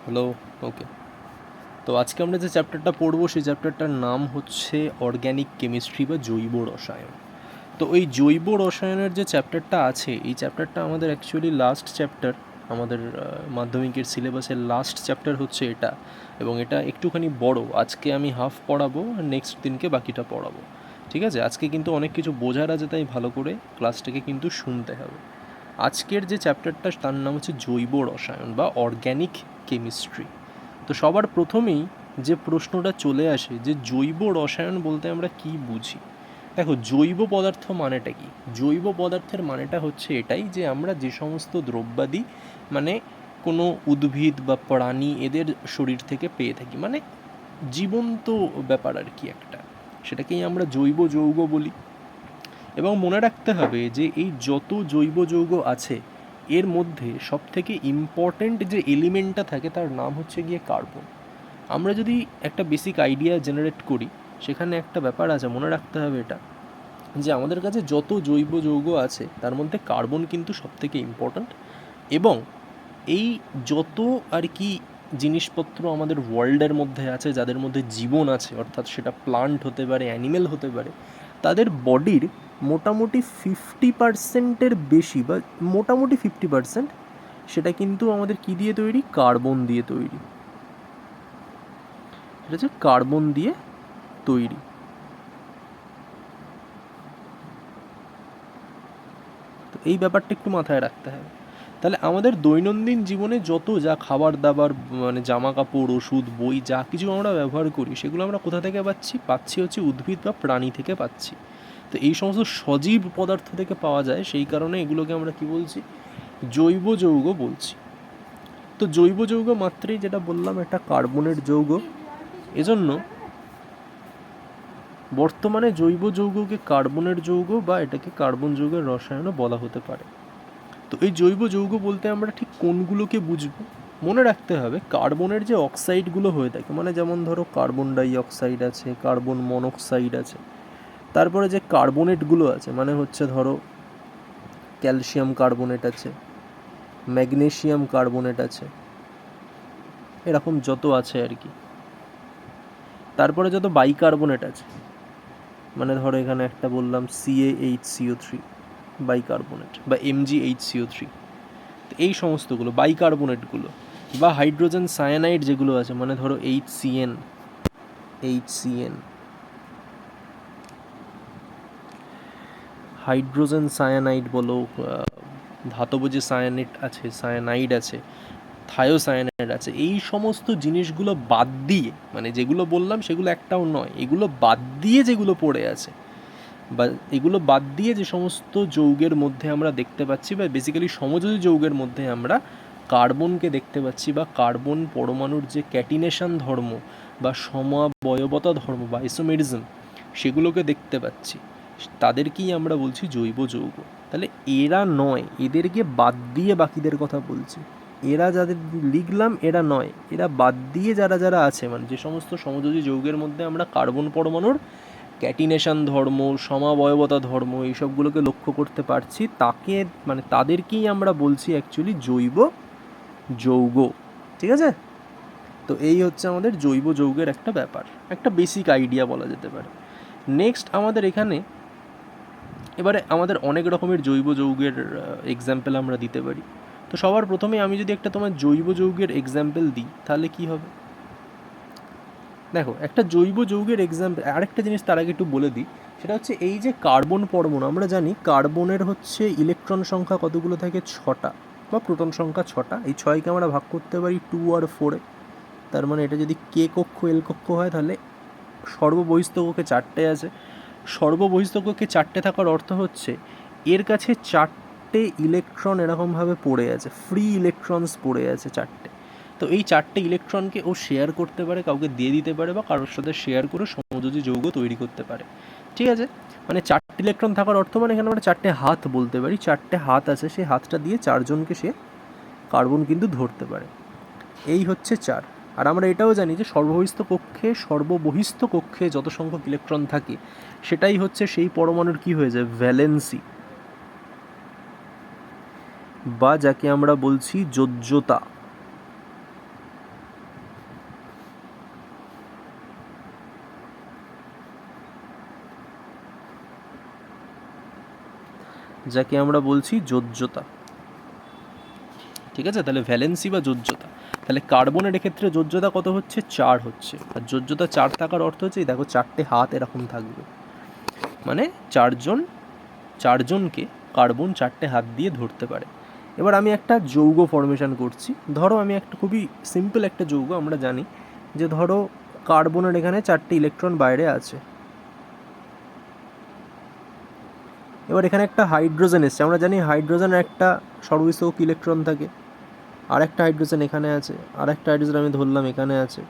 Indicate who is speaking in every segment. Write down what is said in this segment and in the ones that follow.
Speaker 1: Hello. ওকে, তো আজকে আমরা যে চ্যাপ্টারটা পড়বো সেই চ্যাপ্টারটার নাম হচ্ছে অর্গ্যানিক কেমিস্ট্রি বা জৈব রসায়ন। তো ওই জৈব রসায়নের যে চ্যাপ্টারটা আছে, এই চ্যাপ্টারটা আমাদের অ্যাকচুয়ালি লাস্ট চ্যাপ্টার, আমাদের মাধ্যমিকের সিলেবাসের লাস্ট চ্যাপ্টার হচ্ছে এটা, এবং এটা একটুখানি বড়। আজকে আমি হাফ পড়াবো আর নেক্সট দিনকে বাকিটা পড়াবো, ঠিক আছে? আজকে কিন্তু অনেক কিছু বোঝার আছে, তাই ভালো করে ক্লাসটাকে কিন্তু শুনতে হবে। আজকের যে চ্যাপ্টারটা তার নাম হচ্ছে জৈব রসায়ন বা অর্গ্যানিক কেমিস্ট্রি। তো সবার প্রথমেই যে প্রশ্নটা চলে আসে যে জৈব রসায়ন বলতে আমরা কি বুঝি। দেখো, জৈব পদার্থ মানেটা কি? জৈব পদার্থের মানেটা হচ্ছে এটাই যে আমরা যে সমস্ত দ্রব্যাদি মানে কোনো উদ্ভিদ বা প্রাণী এদের শরীর থেকে পেয়ে থাকি, মানে জীবন্ত ব্যাপার আর কি একটা, সেটাকেই আমরা জৈব যৌগ বলি। এবং মনে রাখতে হবে যে এই যত জৈব যৌগ আছে এর মধ্যে সবথেকে ইম্পর্ট্যান্ট যে এলিমেন্টটা থাকে তার নাম হচ্ছে গিয়ে কার্বন। আমরা যদি একটা বেসিক আইডিয়া জেনারেট করি, সেখানে একটা ব্যাপার আছে, মনে রাখতে হবে এটা, যে আমাদের কাছে যত জৈব যৌগ আছে তার মধ্যে কার্বন কিন্তু সবথেকে ইম্পর্ট্যান্ট। এবং এই যত আর কি জিনিসপত্র আমাদের ওয়ার্ল্ডের মধ্যে আছে, যাদের মধ্যে জীবন আছে, অর্থাৎ সেটা প্লান্ট হতে পারে, অ্যানিমেল হতে পারে, তাদের বডির মোটামুটি 50%-এর বেশি, বা মোটামুটি 50%, সেটা কিন্তু আমাদের কী দিয়ে তৈরি? কার্বন দিয়ে তৈরি। এটা হচ্ছে কার্বন দিয়ে তৈরি। তো এই ব্যাপারটা একটু মাথায় রাখতে হবে। তাহলে আমাদের দৈনন্দিন জীবনে যত যা খাবার দাবার, মানে জামা কাপড়, ওষুধ, বই, যা কিছু আমরা ব্যবহার করি, সেগুলো আমরা কোথা থেকে পাচ্ছি হচ্ছে উদ্ভিদ বা প্রাণী থেকে পাচ্ছি। তো এই সমস্ত সজীব পদার্থ থেকে পাওয়া যায়, সেই কারণে এগুলোকে আমরা কি বলছি? জৈব যৌগ বলছি। তো জৈব যৌগ মাত্রেই যেটা বললাম, একটা কার্বনের যৌগ। এজন্য বর্তমানে জৈব যৌগকে কার্বনের যৌগ বা এটাকে কার্বন যৌগের রসায়নও বলা হতে পারে। তো এই জৈব যৌগ বলতে আমরা ঠিক কোনগুলোকে বুঝবো? মনে রাখতে হবে কার্বনের যে অক্সাইডগুলো হয়ে থাকে, মানে যেমন ধরো কার্বন ডাই অক্সাইড আছে, কার্বন মনোক্সাইড আছে, তারপরে যে কার্বনেটগুলো আছে, মানে হচ্ছে ধরো ক্যালসিয়াম কার্বনেট আছে, ম্যাগনেসিয়াম কার্বনেট আছে, এরকম যত আছে আর কি। তারপরে যত বাইকার্বনেট আছে, মানে ধরো এখানে একটা বললাম CaHCO3 বাইকার্বনেট, বা MgHCO3, এই সমস্তগুলো বাইকার্বনেটগুলো। বা হাইড্রোজেন সায়ানাইড যেগুলো আছে, মানে ধরো HCN, হাইড্রোজেন সায়ানাইড বলো, ধাতব যে সায়ানাইড আছে, সায়ানাইড আছে, থায়োসায়ানাইড আছে, এই সমস্ত জিনিসগুলো বাদ দিয়ে, মানে যেগুলো বললাম সেগুলো একটাও নয়, এগুলো বাদ দিয়ে যেগুলো পড়ে আছে, বা এগুলো বাদ দিয়ে যে সমস্ত যৌগের মধ্যে আমরা দেখতে পাচ্ছি, বা বেসিক্যালি সমযোজী যৌগের মধ্যে আমরা কার্বনকে দেখতে পাচ্ছি, বা কার্বন পরমাণুর যে ক্যাটিনেশন ধর্ম বা সমাবয়বতা ধর্ম বা আইসোমেরিজম, সেগুলোকে দেখতে পাচ্ছি, তাদেরকেই আমরা বলছি জৈব যৌগ। তাহলে এরা নয়, এদেরকে বাদ দিয়ে বাকিদের কথা বলছি। এরা যাদের লিখলাম এরা নয়, এরা বাদ দিয়ে যারা যারা আছে, মানে যে সমস্ত সমযোজী যৌগের মধ্যে আমরা কার্বন পরমাণুর ক্যাটিনেশন ধর্ম, সমাবয়বতা ধর্ম, এইসবগুলোকে লক্ষ্য করতে পারছি, তাকে মানে তাদেরকেই আমরা বলছি অ্যাকচুয়ালি জৈব যৌগ। ঠিক আছে? তো এই হচ্ছে আমাদের জৈব যৌগের একটা ব্যাপার, একটা বেসিক আইডিয়া বলা যেতে পারে। নেক্সট আমাদের এখানে এবারে আমাদের অনেক রকমের জৈব যৌগের এক্সাম্পল আমরা দিতে পারি। তো সবার প্রথমে আমি যদি একটা তোমার জৈব যৌগের এক্সাম্পল দিই, তাহলে কি হবে? দেখো, একটা জৈব যৌগের এক্সাম্পল, আরেকটা জিনিস তার আগে একটু বলে দিই, সেটা হচ্ছে এই যে কার্বন পরমাণু, আমরা জানি কার্বনের হচ্ছে ইলেকট্রন সংখ্যা কতগুলো থাকে? 6টা, বা প্রোটন সংখ্যা 6টা। এই 6কে আমরা ভাগ করতে পারি 2 আর 4-এ। তার মানে এটা যদি কে কক্ষ এল কক্ষ হয়, তাহলে সর্ববহিস্থ কক্ষে 4টে আছে। সর্ববহিস্থ কক্ষে 4টে থাকার অর্থ হচ্ছে এর কাছে 4টে ইলেকট্রন এরকমভাবে পড়ে আছে, ফ্রি ইলেকট্রনস পড়ে আছে 4টে। তো এই 4টে ইলেকট্রনকে ও শেয়ার করতে পারে, কাউকে দিয়ে দিতে পারে, বা কারোর সাথে শেয়ার করে সমযোজী যৌগ তৈরি করতে পারে। ঠিক আছে? মানে 4টে ইলেকট্রন থাকার অর্থ, মানে এখানে আমরা 4টে হাত বলতে পারি, 4টে হাত আছে, সেই হাতটা দিয়ে 4জনকে সে কার্বন কিন্তু ধরতে পারে। এই হচ্ছে 4। আর আমরা এটাও জানি যে সর্ববহিস্থ কক্ষে যত সংখ্যক ইলেকট্রন থাকে, সেটাই হচ্ছে সেই পরমাণুর কি হয়ে যায়? ভ্যালেন্সি, বা যাকে আমরা বলছি যোজ্যতা। যাকে আমরা বলছি যোজ্যতা। ঠিক আছে, তাহলে ভ্যালেন্সি বা যোজ্যতা। তাহলে কার্বনের এক্ষেত্রে যোজ্যতা কত হচ্ছে? 4 হচ্ছে। আর যোজ্যতা 4 থাকার অর্থ হচ্ছে এই দেখো 4টে হাত এরকম থাকবে, মানে চারজনকে কার্বন 4টে হাত দিয়ে ধরতে পারে। এবার আমি একটা যৌগ ফর্মেশন করছি। ধরো আমি একটা খুবই সিম্পল একটা যৌগ, আমরা জানি যে ধরো কার্বনের এখানে 4টে ইলেকট্রন বাইরে আছে। এবার এখানে একটা হাইড্রোজেন এসছে, আমরা জানি হাইড্রোজেনের একটা সর্বস্থক ইলেকট্রন থাকে, আর একটা হাইড্রোজেন এখানে আছে, আর একটা হাইড্রোজেন আমি ধরলাম এখানে আছে,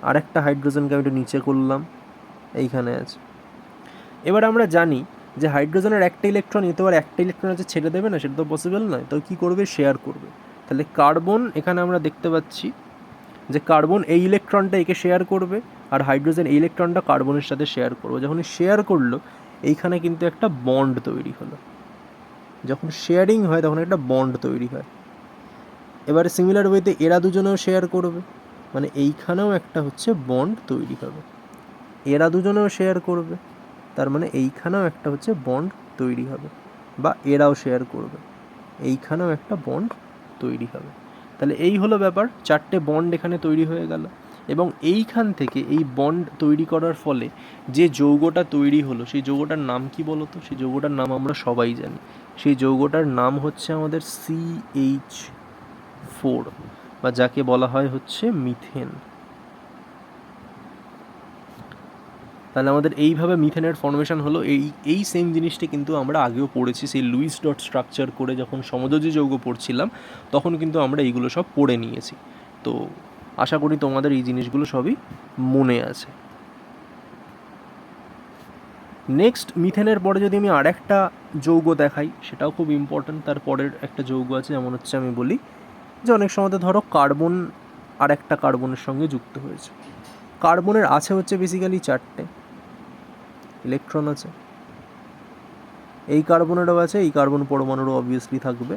Speaker 1: আর একটা হাইড্রোজেনকে আমি একটু নিচে করলাম এইখানে আছে। এবার আমরা জানি যে হাইড্রোজেনের একটা ইলেকট্রন এতে আর একটা ইলেকট্রন আছে ছেড়ে দেবে না, সেটা তো পসিবল নয়। তো কী করবে? শেয়ার করবে। তাহলে কার্বন এখানে আমরা দেখতে পাচ্ছি যে কার্বন এই ইলেকট্রনটা একে শেয়ার করবে, আর হাইড্রোজেন এই ইলেকট্রনটা কার্বনের সাথে শেয়ার করবে। যখন শেয়ার করলো এইখানে কিন্তু একটা বন্ড তৈরি হলো। যখন শেয়ারিং হয় তখন একটা বন্ড তৈরি হয়। এবারে সিমিলার ওয়েতে এরা দুজনেও শেয়ার করবে, মানে এইখানেও একটা হচ্ছে বন্ড তৈরি হবে। এরা দুজনেও শেয়ার করবে, তার মানে এইখানেও একটা হচ্ছে বন্ড তৈরি হবে, বা এরাও শেয়ার করবে, এইখানেও একটা বন্ড তৈরি হবে। তাহলে এই হলো ব্যাপার, 4টে বন্ড এখানে তৈরি হয়ে গেল। এবং এইখান থেকে এই বন্ড তৈরি করার ফলে যে যৌগটা তৈরি হলো সেই যৌগটার নাম কি বলো তো? সেই যৌগটার নাম আমরা সবাই জানি, সেই যৌগটার নাম হচ্ছে আমাদের CH4, বা যাকে বলা হয় হচ্ছে মিথেন। তাহলে আমাদের এইভাবে মিথেনের ফর্মেশন হলো। এই সেম জিনিসটি কিন্তু আমরা আগেও পড়েছি, সেই লুইস ডট স্ট্রাকচার করে যখন সমযোজী যৌগ পড়ছিলাম তখন কিন্তু আমরা এইগুলো সব পড়ে নিয়েছি। তো আশা করি তোমাদের এই জিনিসগুলো সবই মনে আছে। নেক্সট মিথেনের পরে যদি আমি আর একটা যৌগ দেখাই, সেটাও খুব ইম্পর্ট্যান্ট। তারপরের একটা যৌগ আছে, যেমন হচ্ছে আমি বলি যে অনেক সময় ধরো কার্বন আর একটা কার্বনের সঙ্গে যুক্ত হয়েছে। কার্বনের আছে হচ্ছে বেসিক্যালি 4টে ইলেকট্রন আছে, এই কার্বনেরও আছে, এই কার্বন পরমাণুরও অবভিয়াসলি থাকবে।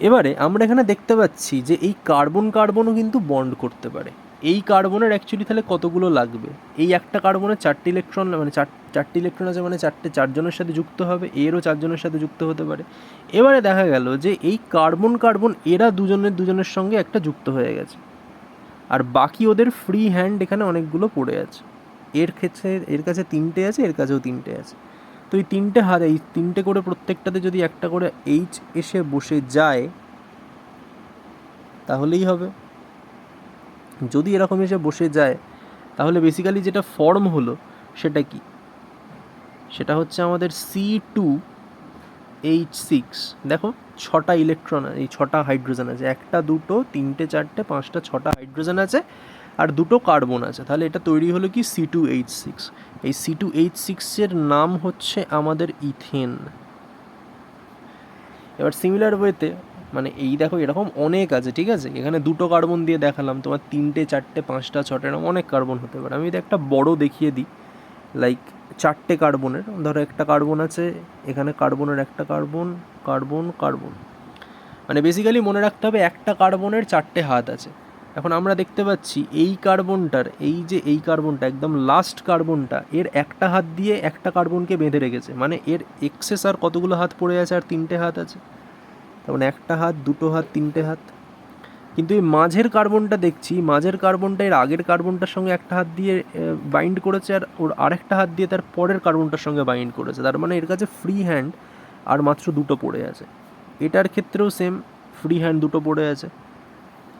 Speaker 1: এবারে আমরা এখানে দেখতে পাচ্ছি যে এই কার্বন কার্বনও কিন্তু বন্ড করতে পারে। এই কার্বনের অ্যাকচুয়ালি তাহলে কতগুলো লাগবে? এই একটা কার্বনের 4টে ইলেকট্রন, মানে চারটে ইলেকট্রন আছে, মানে 4জনের সাথে যুক্ত হবে, এরও 4জনের সাথে যুক্ত হতে পারে। এবারে দেখা গেল যে এই কার্বন কার্বন এরা দুজনের সঙ্গে একটা যুক্ত হয়ে গেছে, আর বাকি ওদের ফ্রি হ্যান্ড এখানে অনেকগুলো পড়ে আছে। এর ক্ষেত্রে এর কাছে 3টে আছে, এর কাছেও 3টে আছে। তো এই 3টে হাত, এই 3টে করে প্রত্যেকটাতে যদি একটা করে এইচ এসে বসে যায় তাহলেই হবে। যদি এরকম এসে বসে যায় তাহলে বেসিক্যালি যেটা ফর্ম হলো সেটা কি? সেটা হচ্ছে আমাদের C2H6। দেখো 6টা ইলেকট্রন, এই 6টা হাইড্রোজেন আছে, 1টা 2টো 3টে 4টে 5টা 6টা হাইড্রোজেন আছে, আর 2টো কার্বন আছে। তাহলে এটা তৈরি হলো কি? C2H6। এই C2H6 এর নাম হচ্ছে আমাদের ইথেন। এবার সিমিলার ওয়েতে মানে এই দেখো এরকম অনেক আছে, ঠিক আছে? এখানে 2টো কার্বন দিয়ে দেখালাম, তোমার 3টে 4টে 5টা 6টা এরকম অনেক কার্বন হতে পারে। আমি একটা বড় দেখিয়ে দিই, লাইক 4টে কার্বনের, ধরো একটা কার্বন আছে এখানে, কার্বনের একটা কার্বন, কার্বন কার্বন, মানে বেসিক্যালি মনে রাখতে হবে একটা কার্বনের 4টে হাত আছে। এখন আমরা দেখতে পাচ্ছি এই কার্বনটার, এই যে এই কার্বনটা একদম লাস্ট কার্বনটা, এর একটা হাত দিয়ে একটা কার্বনকে বেঁধে রেখেছে, মানে এর এক্সেস আর কতগুলো হাত পড়ে আছে? আর 3টে হাত আছে। তার মানে একটা হাত, 2টো হাত, 3টে হাত। কিন্তু এই মাঝের কার্বনটা দেখছি, মাঝের কার্বনটা এর আগের কার্বনটার সঙ্গে একটা হাত দিয়ে বাইন্ড করেছে, আর ওর আরেকটা হাত দিয়ে তার পরের কার্বনটার সঙ্গে বাইন্ড করেছে। তার মানে এর কাছে ফ্রি হ্যান্ড আর মাত্র 2টো পড়ে আছে। এটার ক্ষেত্রেও সেম, ফ্রি হ্যান্ড 2টো পড়ে আছে।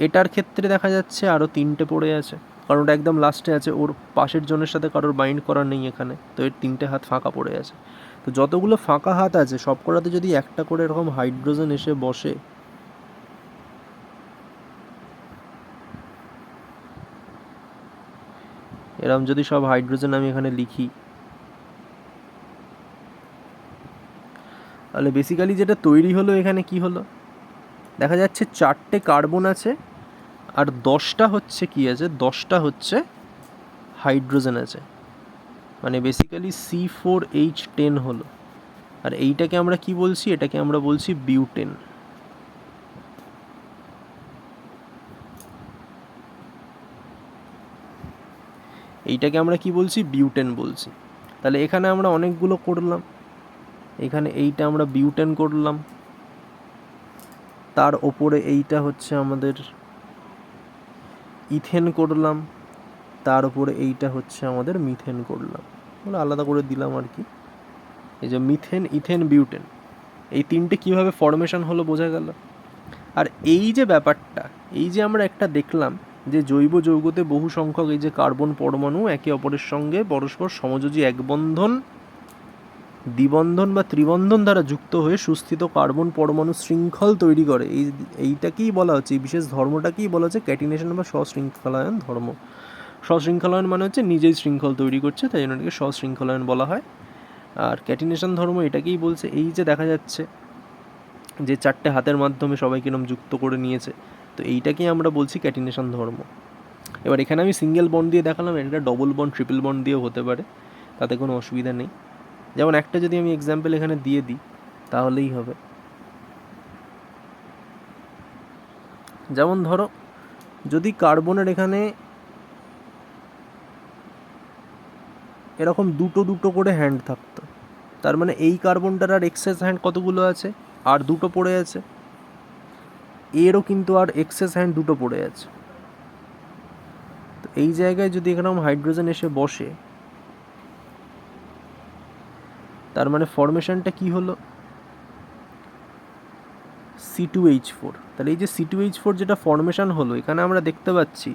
Speaker 1: এটার ক্ষেত্রে দেখা যাচ্ছে আরও 3টে পড়ে আছে, কারণ ওটা একদম লাস্টে আছে, ওর পাশের জনের সাথে কারোর বাইন্ড করা নেই এখানে, তো এর 3টে হাত ফাঁকা পড়ে আছে। তো যতগুলো ফাঁকা হাত আছে সব কটাতে যদি একটা করে এরকম হাইড্রোজেন এসে বসে, এরকম যদি সব হাইড্রোজেন আমি এখানে লিখি, তাহলে বেসিক্যালি যেটা তৈরি হলো এখানে কি হলো? দেখা যাচ্ছে 4টে কার্বন আছে, আর 10টা হচ্ছে কি আছে? 10টা হচ্ছে হাইড্রোজেন আছে, মানে বেসিক্যালি C4H10 হলো। আর এইটাকে আমরা কি বলছি? এটাকে আমরা বলছি বিউটেন। এইটাকে আমরা কি বলছি? বিউটেন বলছি। তাহলে এখানে আমরা অনেকগুলো করলাম, এখানে এইটা আমরা বিউটেন করলাম, তার ওপরে এইটা হচ্ছে আমাদের ইথেন করলাম, তার উপরে এইটা হচ্ছে আমাদের মিথেন করলাম, ওগুলো আলাদা করে দিলাম আর কি। এই যে মিথেন, ইথেন, বিউটেন, এই তিনটে কীভাবে ফর্মেশন হলো বোঝা গেল। আর এই যে ব্যাপারটা, এই যে আমরা একটা দেখলাম যে জৈব যৌগতে বহু সংখ্যক এই যে কার্বন পরমাণু একে অপরের সঙ্গে পরস্পর সমযোজী এক বন্ধন, দ্বিবন্ধন বা ত্রিবন্ধন দ্বারা যুক্ত হয়ে সুস্থিত কার্বন পরমাণু শৃঙ্খল তৈরি করে। এইটাকেই বলা হচ্ছে, এই বিশেষ ধর্মটাকেই বলা হচ্ছে ক্যাটিনেশন বা সশৃঙ্খলায়ন ধর্ম। সশৃঙ্খলায়ন মানে হচ্ছে নিজেই শৃঙ্খল তৈরি করছে, তাই জন্য এটাকে সশৃঙ্খলায়ন বলা হয়। আর ক্যাটিনেশন ধর্ম এটাকেই বলছে, এই যে দেখা যাচ্ছে যে চারটে হাতের মাধ্যমে সবাইকে এরকম যুক্ত করে নিয়েছে, তো এইটাকেই আমরা বলছি ক্যাটিনেশন ধর্ম। এবার এখানে আমি সিঙ্গেল বন্ড দিয়ে দেখালাম, এটা ডবল বন্ড, ট্রিপল বন্ড দিয়েও হতে পারে, তাতে কোনো অসুবিধা নেই। যেমন একটা যদি আমি এক্সাম্পল এখানে দিয়ে দিই তাহলেই হবে। যেমন ধরো যদি কার্বনের এখানে এরকম দুটো দুটো করে হ্যান্ড থাকতো, তার মানে এই কার্বনটার আর এক্সেস হ্যান্ড কতগুলো আছে, আর দুটো পড়ে আছে, এরও কিন্তু আর এক্সেস হ্যান্ড দুটো পড়ে আছে। তো এই জায়গায় যদি এরকম হাইড্রোজেন এসে বসে, তার মানে ফর্মেশনটা কি হলো, C2H4। তাহলে এই যে C2H4 যেটা ফর্মেশন হলো, এখানে আমরা দেখতে পাচ্ছি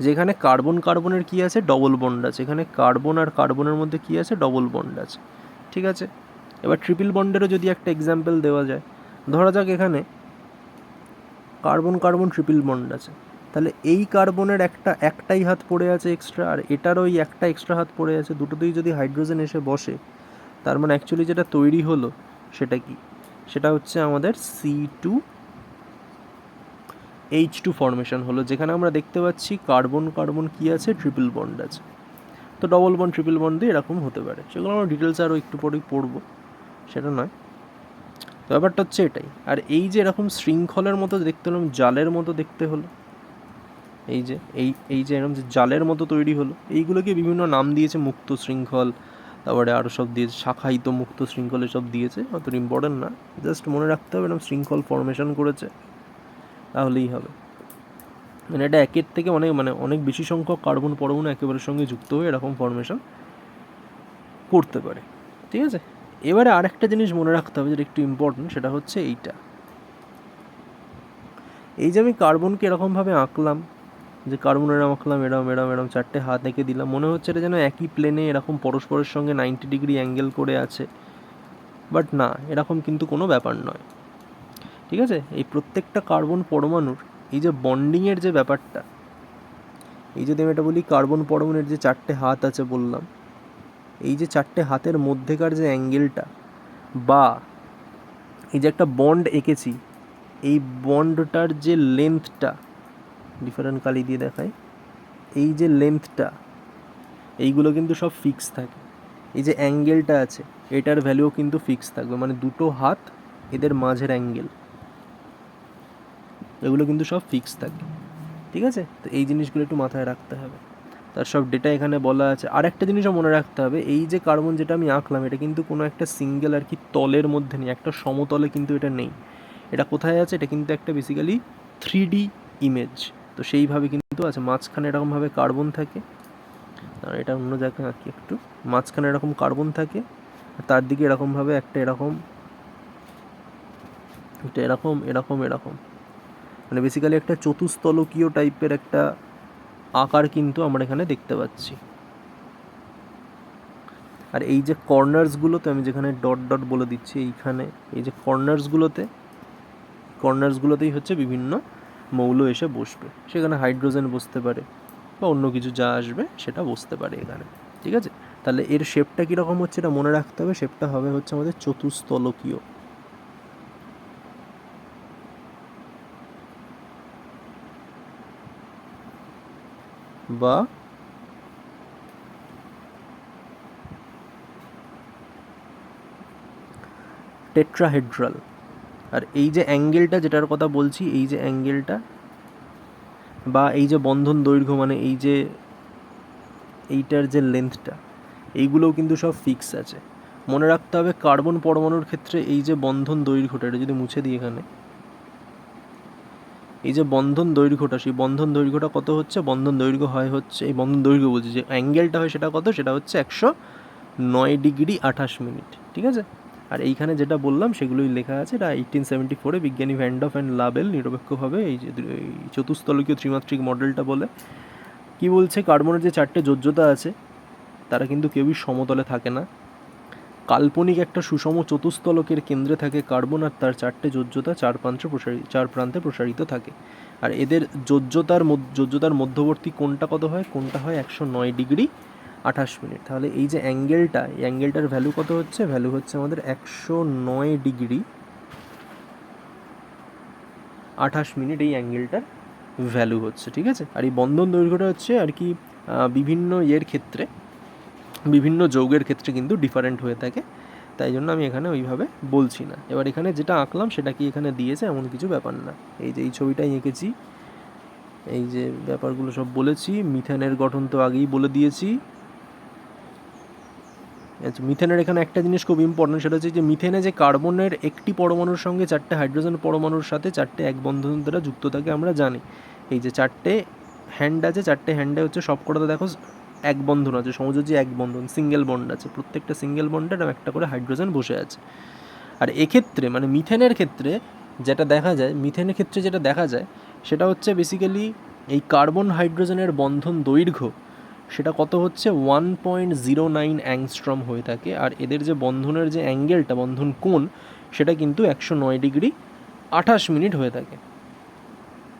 Speaker 1: যে এখানে কার্বন কার্বনের কি আছে, ডবল বন্ড আছে, এখানে কার্বন আর কার্বনের মধ্যে কি আছে, ডবল বন্ড আছে, ঠিক আছে। এবার ট্রিপল বন্ডেরও যদি একটা এক্সাম্পল দেওয়া যায়, ধরা যাক এখানে কার্বন কার্বন ট্রিপল বন্ড আছে, তাহলে এই কার্বনের একটাই হাত পড়ে আছে এক্সট্রা, আর এটারও ওই একটা এক্সট্রা হাত পড়ে আছে, দুটোতেই যদি হাইড্রোজেন এসে বসে, তার মানে অ্যাকচুয়ালি যেটা তৈরি হলো সেটা কি, সেটা হচ্ছে আমাদের C2H2 ফর্মেশন হলো, যেখানে আমরা দেখতে পাচ্ছি কার্বন কার্বন কি আছে, ট্রিপল বন্ড আছে। তো ডবল বন্ড ট্রিপল বন্ড দিয়ে এরকম হতে পারে, সেগুলো আমরা ডিটেলস আরও একটু পরেই পড়বো, সেটা নয়। তো ব্যাপারটা হচ্ছে এটাই। আর এই যে এরকম শৃঙ্খলের মতো দেখতে হলো, জালের মতো দেখতে হলো, এই যে এই যে এরকম যে জালের মতো তৈরি হলো, এইগুলোকে বিভিন্ন নাম দিয়েছে, মুক্ত শৃঙ্খল, তারপরে আরও সব দিয়েছে, শাখায়িত মুক্ত শৃঙ্খল, এসব দিয়েছে, অত ইম্পর্টেন্ট না, জাস্ট মনে রাখতে হবে এরকম শৃঙ্খল ফর্মেশন করেছে, তাহলেই হবে। মানে এটা একের থেকে অনেক বেশি সংখ্যক কার্বন পরমাণু একেবারের সঙ্গে যুক্ত হয়ে এরকম ফর্মেশন করতে পারে, ঠিক আছে। এবারে আরেকটা জিনিস মনে রাখতে হবে যেটা একটু ইম্পর্টেন্ট, সেটা হচ্ছে এইটা, এই যে আমি কার্বনকে এরকমভাবে আঁকলাম, যে কার্বন এরম আঁকলাম, এরম চারটে হাত এঁকে দিলাম, মনে হচ্ছে এটা যেন একই প্লেনে এরকম পরস্পরের সঙ্গে 90 ডিগ্রি অ্যাঙ্গেল করে আছে, বাট না, এরকম কিন্তু কোনো ব্যাপার নয়, ঠিক আছে। এই প্রত্যেকটা কার্বন পরমাণুর এই যে বন্ডিংয়ের যে ব্যাপারটা, এই যদি আমি এটা বলি কার্বন পরমাণুর যে চারটে হাত আছে বললাম, এই যে চারটে হাতের মধ্যেকার যে অ্যাঙ্গেলটা, বা এই যে একটা বন্ড এঁকেছি, এই বন্ডটার যে লেন্থটা, ডিফারেন্ট কালি দিয়ে দেখাই, এই যে লেন্থটা, এইগুলো কিন্তু সব ফিক্স থাকে। এই যে অ্যাঙ্গেলটা আছে, এটার ভ্যালুও কিন্তু ফিক্স থাকবে, মানে দুটো হাত এদের মাঝের অ্যাঙ্গেল, এগুলো কিন্তু সব ফিক্স থাকে, ঠিক আছে। তো এই জিনিসগুলো একটু মাথায় রাখতে হবে, তার সব ডেটা এখানে বলা আছে। আর একটা জিনিসও মনে রাখতে হবে, এই যে কার্বন যেটা আমি আঁকলাম, এটা কিন্তু কোনো একটা সিঙ্গেল আর কি তলের মধ্যে নেই, একটা সমতলে কিন্তু এটা নেই, এটা কোথায় আছে, এটা কিন্তু একটা বেসিক্যালি 3D ইমেজ, তো সেইভাবে কিন্তু আছে, মাঝখানে এরকমভাবে কার্বন থাকে, আর এটা অন্য জায়গায় আঁকি একটু, মাঝখানে এরকম কার্বন থাকে, তার দিকে এরকমভাবে একটা এরকম, এটা এরকম এরকম এরকম, মানে বেসিক্যালি একটা চতুস্তলকীয় টাইপের একটা আকার কিন্তু আমরা এখানে দেখতে পাচ্ছি। আর এই যে কর্নার্সগুলোতে আমি যেখানে ডট ডট বলে দিচ্ছি, এইখানে এই যে কর্নার্সগুলোতেই হচ্ছে বিভিন্ন মৌল এসে বসবে, সেখানে হাইড্রোজেন বসতে পারে বা অন্য কিছু যা আসবে সেটা বসতে পারে এখানে, ঠিক আছে। তাহলে এর শেপটা কীরকম হচ্ছে এটা মনে রাখতে হবে, শেপটা হবে হচ্ছে আমাদের চতুস্তলকীয়, বা টেট্রাহেড্রাল। আর এই যে অ্যাঙ্গেলটা যেটার কথা বলছি, এই যে অ্যাঙ্গেলটা বা এই যে বন্ধন দৈর্ঘ্য, মানে এই যে এইটার যে লেন্থটা, এইগুলোও কিন্তু সব ফিক্স আছে। মনে রাখতে হবে কার্বন পরমাণুর ক্ষেত্রে এই যে বন্ধন দৈর্ঘ্যটা, এটা যদি মুছে দিই এখানে, এই যে বন্ধন দৈর্ঘ্যটা, সেই বন্ধন দৈর্ঘ্যটা কত হচ্ছে? বন্ধন দৈর্ঘ্য হচ্ছে, এই বন্ধন দৈর্ঘ্য বলছি, যে অ্যাঙ্গেলটা হয় সেটা কত? সেটা হচ্ছে 109°28'। ঠিক আছে? আর এইখানে যেটা বললাম সেগুলোই লেখা আছে, এটা 1874 বিজ্ঞানী ভ্যান্ডফ অ্যান্ড লাবেল নিরপেক্ষভাবে এই যে এই চতুস্তলকীয় ত্রিমাত্রিক মডেলটা বলে কি বলছে, কার্বনের যে 4টে যোজ্যতা আছে তারা কিন্তু কেউই সমতলে থাকে না। কাল্পনিক একটা সুষম চতুস্তলকের কেন্দ্রে থাকে কার্বন, আর তার 4টে যোজ্যতা চার প্রান্তে প্রসারিত থাকে। আর এদের যোজ্যতার মধ্যবর্তী কোণটা কত হয়? কোণটা হয় 109°28'। তাহলে এই যে অ্যাঙ্গেলটা, এই অ্যাঙ্গেলটার ভ্যালু কত হচ্ছে? ভ্যালু হচ্ছে আমাদের 109°28'। এই অ্যাঙ্গেলটার ভ্যালু হচ্ছে, ঠিক আছে? আর এই বন্ধন দৈর্ঘ্যটা হচ্ছে আর কি বিভিন্ন ক্ষেত্রে, বিভিন্ন যৌগের ক্ষেত্রে কিন্তু ডিফারেন্ট হয়ে থাকে, তাই জন্য আমি এখানে ওইভাবে বলছি না। এবার এখানে যেটা আঁকলাম সেটা কি এখানে দিয়েছে এমন কিছু ব্যাপার না। এই যে এই ছবিটাই এঁকেছি, এই যে ব্যাপারগুলো সব বলেছি। মিথেনের গঠন তো আগেই বলে দিয়েছি। আচ্ছা, মিথেনের এখানে একটা জিনিস খুব ইম্পর্টেন্ট, সেটা হচ্ছে যে মিথেনে যে কার্বনের একটি পরমাণুর সঙ্গে 4টে হাইড্রোজেন পরমাণুর সাথে 4টে এক বন্ধন দ্বারা যুক্ত থাকে আমরা জানি। এই যে 4টে হ্যান্ড আছে, 4টে হ্যান্ডে হচ্ছে সবকটাতে দেখো এক বন্ধন আছে, সমযোজী এক বন্ধন, সিঙ্গেল বন্ড আছে, প্রত্যেকটা সিঙ্গেল বন্ডের একটা করে হাইড্রোজেন বসে আছে। আর এক্ষেত্রে মানে মিথেনের ক্ষেত্রে যেটা দেখা যায় সেটা হচ্ছে বেসিক্যালি এই কার্বন হাইড্রোজেনের বন্ধন দৈর্ঘ্য সেটা কত হচ্ছে 1.09 অ্যাংস্ট্রম হয়ে থাকে। আর এদের যে বন্ধনের যে অ্যাঙ্গেলটা, বন্ধন কোণ, সেটা কিন্তু 109°28' হয়ে থাকে।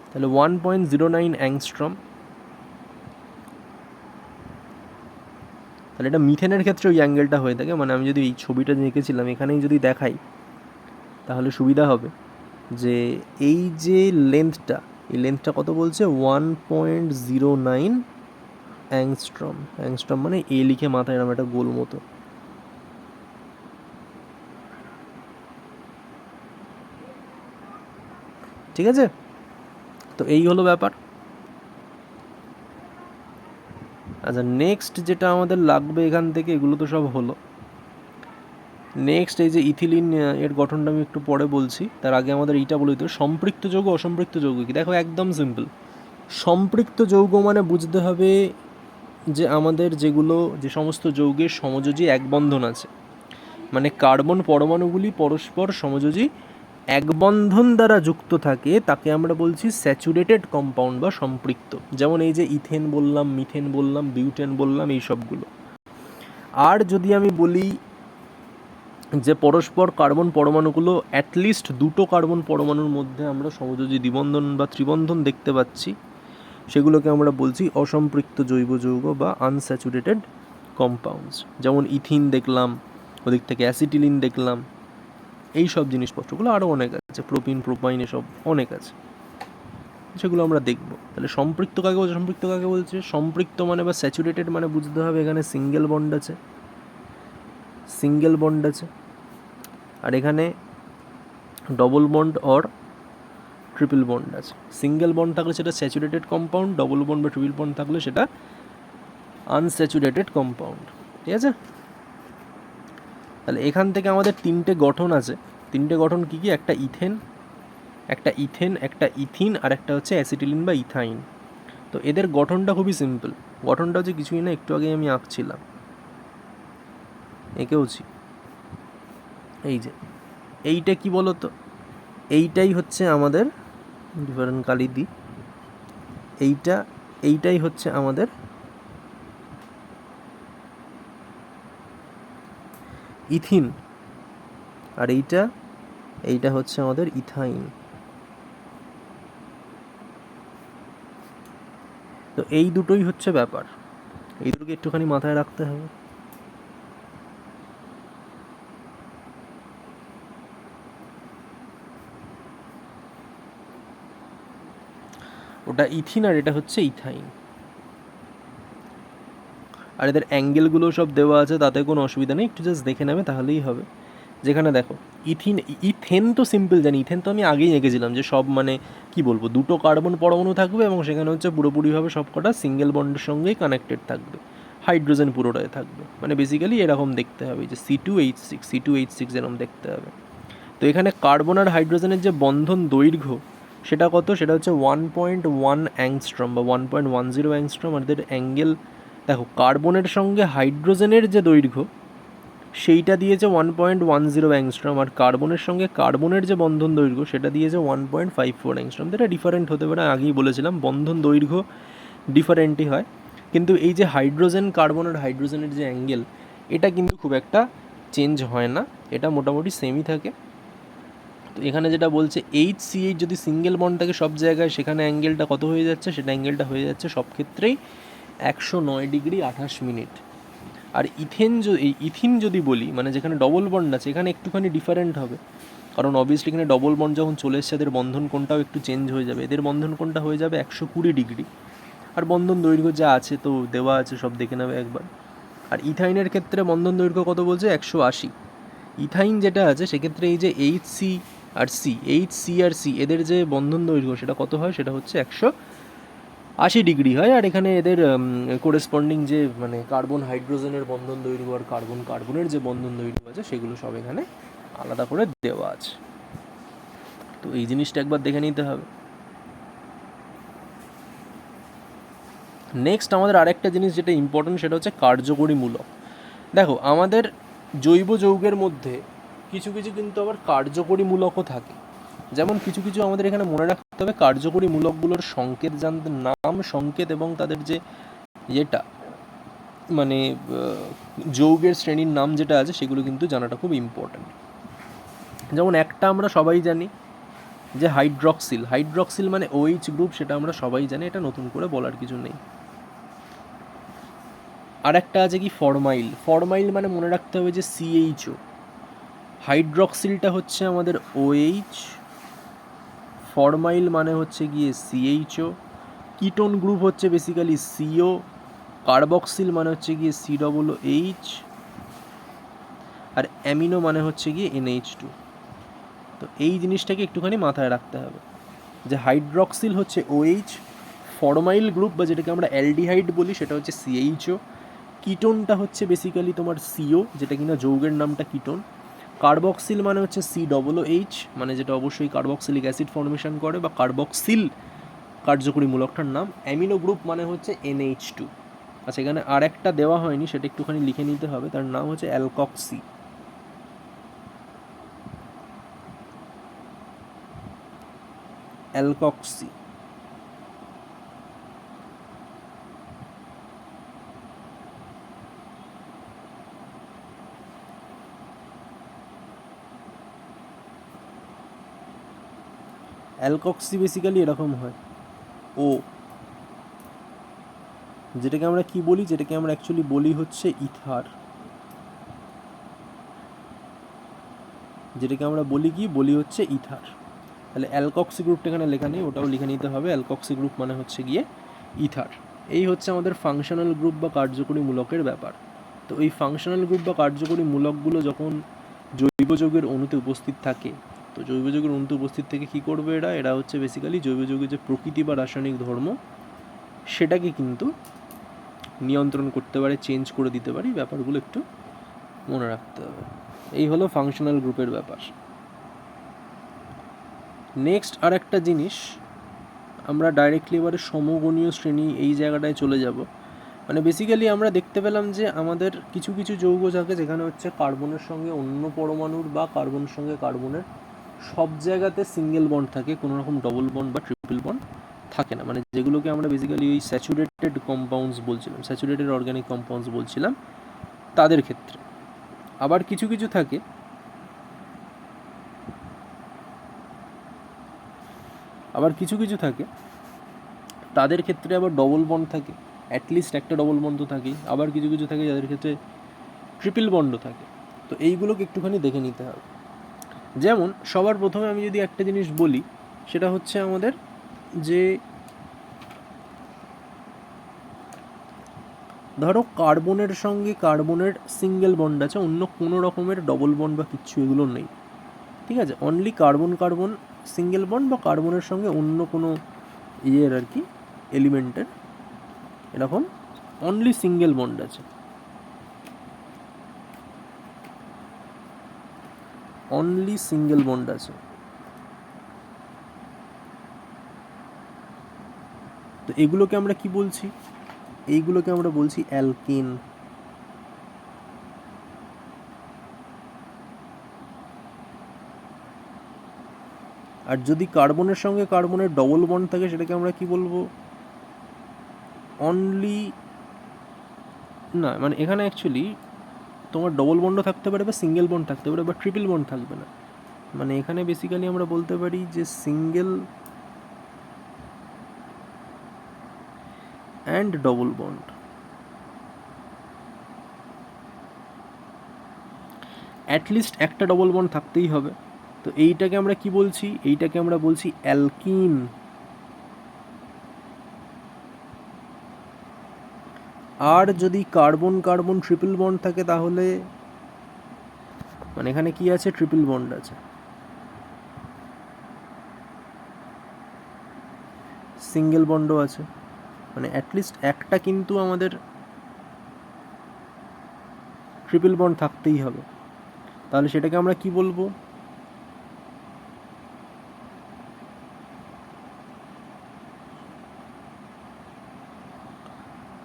Speaker 1: তাহলে 1.09 অ্যাংস্ট্রম। তাহলে এটা মিথেনের ক্ষেত্রে ওই অ্যাঙ্গেলটা হয়ে থাকে। মানে আমি যদি এই ছবিটা এঁকেছিলাম এখানেই যদি দেখাই তাহলে সুবিধা হবে, যে এই যে লেন্থটা, এই লেন্থটা কত বলছে? 1.09 অ্যাংস্ট্রম। অ্যাংস্ট্রম মানে এ লিখে মাথায় এরকম একটা গোল মতো। ঠিক আছে? তো এই হলো ব্যাপার। আচ্ছা, নেক্সট যেটা আমাদের লাগবে এখান থেকে, এগুলো তো সব হলো। নেক্সট এই যে ইথিলিন, এর গঠনটা আমি একটু পরে বলছি, তার আগে আমাদের এইটা বলে দিতে হবে সম্পৃক্ত যৌগ অসম্পৃক্ত যৌগ কি। দেখো একদম সিম্পল। সম্পৃক্ত যৌগ মানে বুঝতে হবে যে আমাদের যে সমস্ত যৌগের সমযোজী এক বন্ধন আছে, মানে কার্বন পরমাণুগুলি পরস্পর সমযোজী এক বন্ধন দ্বারা যুক্ত থাকে, তাকে আমরা বলছি স্যাচুরেটেড কম্পাউন্ড বা সম্পৃক্ত। যেমন এই যে ইথেন বললাম, মিথেন বললাম, বিউটেন বললাম, এই সবগুলো। আর যদি আমি বলি যে পরস্পর কার্বন পরমাণুগুলো অ্যাটলিস্ট দুটো কার্বন পরমাণুর মধ্যে আমরা সমযোজী দ্বিবন্ধন বা ত্রিবন্ধন দেখতে পাচ্ছি, সেগুলোকে আমরা বলছি অসম্পৃক্ত জৈব যৌগ বা আনস্যাচুরেটেড কম্পাউন্ডস। যেমন ইথিন দেখলাম, ওদিক থেকে অ্যাসিটিলিন দেখলাম, এই সব জিনিসপত্রগুলো আরও অনেক আছে, প্রোপিন, প্রোপাইন, এসব অনেক আছে, সেগুলো আমরা দেখব। তাহলে সম্পৃক্ত কাকে বলছে? সম্পৃক্ত কাকে বলছে? সম্পৃক্ত মানে বা স্যাচুরেটেড মানে বুঝতে হবে এখানে সিঙ্গেল বন্ড আছে, আর এখানে double bond or triple bond আছে। সিঙ্গেল বন্ড থাকলে সেটা স্যাচুরেটেড কম্পাউন্ড, ডবল বন্ড বা ট্রিপল বন্ড থাকলে সেটা আনস্যাচুরেটেড কম্পাউন্ড। ঠিক আছে? তাহলে এখান থেকে আমাদের তিনটে গঠন আছে। তিনটে গঠন কী কী? একটা ইথেন, একটা ইথিন, আর একটা হচ্ছে অ্যাসিটিলিন বা ইথাইন। তো এদের গঠনটা খুবই সিম্পল। গঠনটা হচ্ছে কিছুই না, একটু আগে আমি আঁকছিলাম, এঁকেওছি। এই যে এইটা কি বলো তো, এইটাই হচ্ছে আমাদের ডিফারেন্ট কালি দিই, এইটাই হচ্ছে আমাদের ইথিন, আর এইটা হচ্ছে আমাদের ইথাইন। তো এই দুটোই হচ্ছে ব্যাপার, এই দুটোকে একটুখানি মাথায় রাখতে হবে। ওটা ইথিন আর এটা হচ্ছে ইথাইন। আর এদের অ্যাঙ্গেলগুলো সব দেওয়া আছে, তাতে কোনো অসুবিধা নেই, একটু জাস্ট দেখে নেবে তাহলেই হবে। যেখানে দেখো ইথেন তো সিম্পল জানি, ইথেন তো আমি আগেই এঁকেছিলাম যে সব মানে কি বলবো, দুটো কার্বন পরমাণু থাকবে এবং সেখানে হচ্ছে পুরোপুরিভাবে সব কটা সিঙ্গেল বন্ডের সঙ্গেই কানেক্টেড থাকবে। হাইড্রোজেন পুরোটাই থাকবে, মানে বেসিক্যালি এরকম দেখতে হবে, যে C2H6 এরকম দেখতে হবে। তো এখানে কার্বন আর হাইড্রোজেনের যে বন্ধন দৈর্ঘ্য সেটা কত, সেটা হচ্ছে 1.1 অ্যাংস্ট্রম বা 1.10 অ্যাংস্ট্রম। আর এদের অ্যাঙ্গেল দেখো, কার্বনের সঙ্গে হাইড্রোজেনের যে দৈর্ঘ্য সেইটা দিয়েছে 1.10 অ্যাংস্ট্রম, আর কার্বনের সঙ্গে কার্বনের যে বন্ধন দৈর্ঘ্য সেটা দিয়েছে 1.54 অ্যাংস্ট্রম। এটা ডিফারেন্ট হতে পারে, আগেই বলেছিলাম বন্ধন দৈর্ঘ্য ডিফারেন্টই হয়, কিন্তু এই যে হাইড্রোজেন কার্বন আর হাইড্রোজেনের যে অ্যাঙ্গেল এটা কিন্তু খুব একটা চেঞ্জ হয় না, এটা মোটামুটি সেমই থাকে। তো এখানে যেটা বলছে HCH যদি সিঙ্গেল বন্ড থাকে সব জায়গায়, সেখানে অ্যাঙ্গেলটা কত হয়ে যাচ্ছে, সেটা অ্যাঙ্গেলটা হয়ে যাচ্ছে সব ক্ষেত্রেই 109°28'। আর ইথিন যদি বলি, মানে যেখানে ডবল বন্ড আছে এখানে একটুখানি ডিফারেন্ট হবে, কারণ অবভিয়াসলি এখানে ডবল বন্ড যখন চলে এসছে এদের বন্ধন কোণটাও একটু চেঞ্জ হয়ে যাবে, এদের বন্ধন কোণটা হয়ে যাবে 120°। আর বন্ধন দৈর্ঘ্য যা আছে তো দেওয়া আছে, সব দেখে নেবে একবার। আর ইথাইনের ক্ষেত্রে বন্ধন দৈর্ঘ্য কত বলছে, 180। ইথাইন যেটা আছে সেক্ষেত্রে এই যে HC আর C এদের যে বন্ধন দৈর্ঘ্য সেটা কত হয়, সেটা হচ্ছে 180° হয়। আর এখানে এদের কোরেসপন্ডিং যে মানে কার্বন হাইড্রোজেনের বন্ধন দৈর্ঘ্য আর কার্বনের যে বন্ধন দৈর্ঘ্য আছে সেগুলো সব এখানে আলাদা করে দেওয়া আছে। তো এই জিনিসটা একবার দেখে নিতে হবে। নেক্সট আমাদের আরেকটা জিনিস যেটা ইম্পর্টেন্ট সেটা হচ্ছে কার্যকরী মূলক। দেখো, আমাদের জৈব যৌগের মধ্যে কিছু কিছু কিন্তু আবার কার্যকরী মূলকও থাকে। যেমন কিছু কিছু আমাদের এখানে মনে রাখতে হবে, কার্যকরী মূলকগুলোর সংকেত জানতে, নাম, সংকেত এবং তাদের যে যেটা মানে যৌগের শ্রেণীর নাম যেটা আছে সেগুলো কিন্তু জানাটা খুব ইম্পর্ট্যান্ট। যেমন একটা আমরা সবাই জানি যে হাইড্রক্সিল মানে OH গ্রুপ, সেটা আমরা সবাই জানি, এটা নতুন করে বলার কিছু নেই। আর একটা আছে কি ফরমাইল মানে মনে রাখতে হবে যে CHO। হাইড্রক্সিলটা হচ্ছে আমাদের OH, ফরমাইল মানে হচ্ছে গিয়ে CHO, কিটোন গ্রুপ হচ্ছে বেসিক্যালি CO, কার্বক্সিল মানে হচ্ছে গিয়ে COOH, আর অ্যামিনো মানে হচ্ছে গিয়ে NH2। তো এই জিনিসটাকে একটুখানি মাথায় রাখতে হবে যে হাইড্রক্সিল হচ্ছে OH, ফরমাইল গ্রুপ বা যেটাকে আমরা অ্যালডিহাইড বলি সেটা হচ্ছে CHO, কিটোনটা হচ্ছে বেসিক্যালি তোমার CO, যেটা কিনা যৌগের নামটা কিটোন, কার্বক্সিল মানে হচ্ছে COOH, মানে যেটা অবশ্যই কার্বক্সিলিক অ্যাসিড ফর্মেশন করে বা কার্বক্সিল কার্যকরী মূলকটার নাম, অ্যামিনো গ্রুপ মানে হচ্ছে NH2। আচ্ছা, এখানে আর একটা দেওয়া হয়নি, সেটা একটুখানি লিখে নিতে হবে, তার নাম হচ্ছে অ্যালকক্সি। অ্যালকক্সি বেসিক্যালি এরকম হয়, ও যেটাকে আমরা কি বলি, যেটাকে আমরা অ্যাকচুয়ালি বলি হচ্ছে ইথার, যেটাকে আমরা বলি কি বলি হচ্ছে ইথার। তাহলে অ্যালকক্সি গ্রুপটা এখানে লেখা নেই, ওটাও লিখে নিতে হবে, অ্যালকক্সি গ্রুপ মানে হচ্ছে গিয়ে ইথার। এই হচ্ছে আমাদের ফাংশনাল গ্রুপ বা কার্যকরী মূলকের ব্যাপার। তো এই ফাংশনাল গ্রুপ বা কার্যকরী মূলকগুলো যখন জৈব যৌগের অণুতে উপস্থিত থাকে, তো জৈব যৌগের অণুতে উপস্থিত থেকে কী করবে এরা হচ্ছে বেসিক্যালি জৈব যৌগের যে প্রকৃতি বা রাসায়নিক ধর্ম সেটাকে কিন্তু নিয়ন্ত্রণ করতে পারে, চেঞ্জ করে দিতে পারে। ব্যাপারগুলো একটু মনে রাখতে হবে। এই হলো ফাংশনাল গ্রুপের ব্যাপার। নেক্সট আর একটা জিনিস, আমরা ডাইরেক্টলি এবারে সমগণীয় শ্রেণী এই জায়গাটায় চলে যাব। মানে বেসিক্যালি আমরা দেখতে পেলাম যে আমাদের কিছু কিছু যৌগ থাকে যেখানে হচ্ছে কার্বনের সঙ্গে অন্য পরমাণুর বা কার্বনের সঙ্গে কার্বনের সব জায়গাতে সিঙ্গেল বন্ড থাকে, কোনো রকম ডবল বন্ড বা ট্রিপল বন্ড থাকে না, মানে যেগুলোকে আমরা বেসিক্যালি ওই স্যাচুরেটেড কম্পাউন্ডস বলছিলাম, স্যাচুরেটেড অর্গানিক কম্পাউন্ডস বলছিলাম তাদের ক্ষেত্রে। আবার কিছু কিছু থাকে তাদের ক্ষেত্রে আবার ডবল বন্ড থাকে, অ্যাটলিস্ট একটা ডবল বন্ড তো থাকেই। আবার কিছু কিছু থাকে যাদের ক্ষেত্রে ট্রিপল বন্ডও থাকে। তো এইগুলোকে একটুখানি দেখে নিতে হবে। যেমন সবার প্রথমে আমি যদি একটা জিনিস বলি, সেটা হচ্ছে আমাদের যে ধরো কার্বনের সঙ্গে কার্বনের সিঙ্গেল বন্ড আছে, অন্য কোনো রকমের ডবল বন্ড বা কিচ্ছু এগুলো নেই, ঠিক আছে, only carbon carbon single bond বা কার্বনের সঙ্গে অন্য কোনো আর কি এলিমেন্টের এরকম অনলি সিঙ্গেল বন্ড আছে, অনলি সিঙ্গেল বন্ড আছে। তো এগুলোকে আমরা কি বলছি? এইগুলোকে আমরা বলছি অ্যালকেন। আর যদি কার্বনের সঙ্গে কার্বনের ডবল বন্ড থাকে সেটাকে আমরা কি বলবো? অনলি, না মানে এখানে অ্যাকচুয়ালি তোমার ডবল বন্ডও থাকতে পারে বা সিঙ্গেল বন্ড থাকতে পারে বা ট্রিপল বন্ড থাকবে না। মানে এখানে বেসিক্যালি আমরা বলতে পারি যে single and double bond. At least একটা ডবল বন্ড থাকতেই হবে। তো এইটাকে আমরা কি বলছি? এইটাকে আমরা বলছি অ্যালকিন। আর যদি কার্বন কার্বন ট্রিপল বন্ড থাকে তাহলে মানে এখানে কি আছে? ট্রিপল বন্ড আছে, সিঙ্গেল বন্ডও আছে, মানে অ্যাটলিস্ট একটা কিন্তু আমাদের ট্রিপল বন্ড থাকতেই হবে। তাহলে সেটাকে আমরা কি বলবো?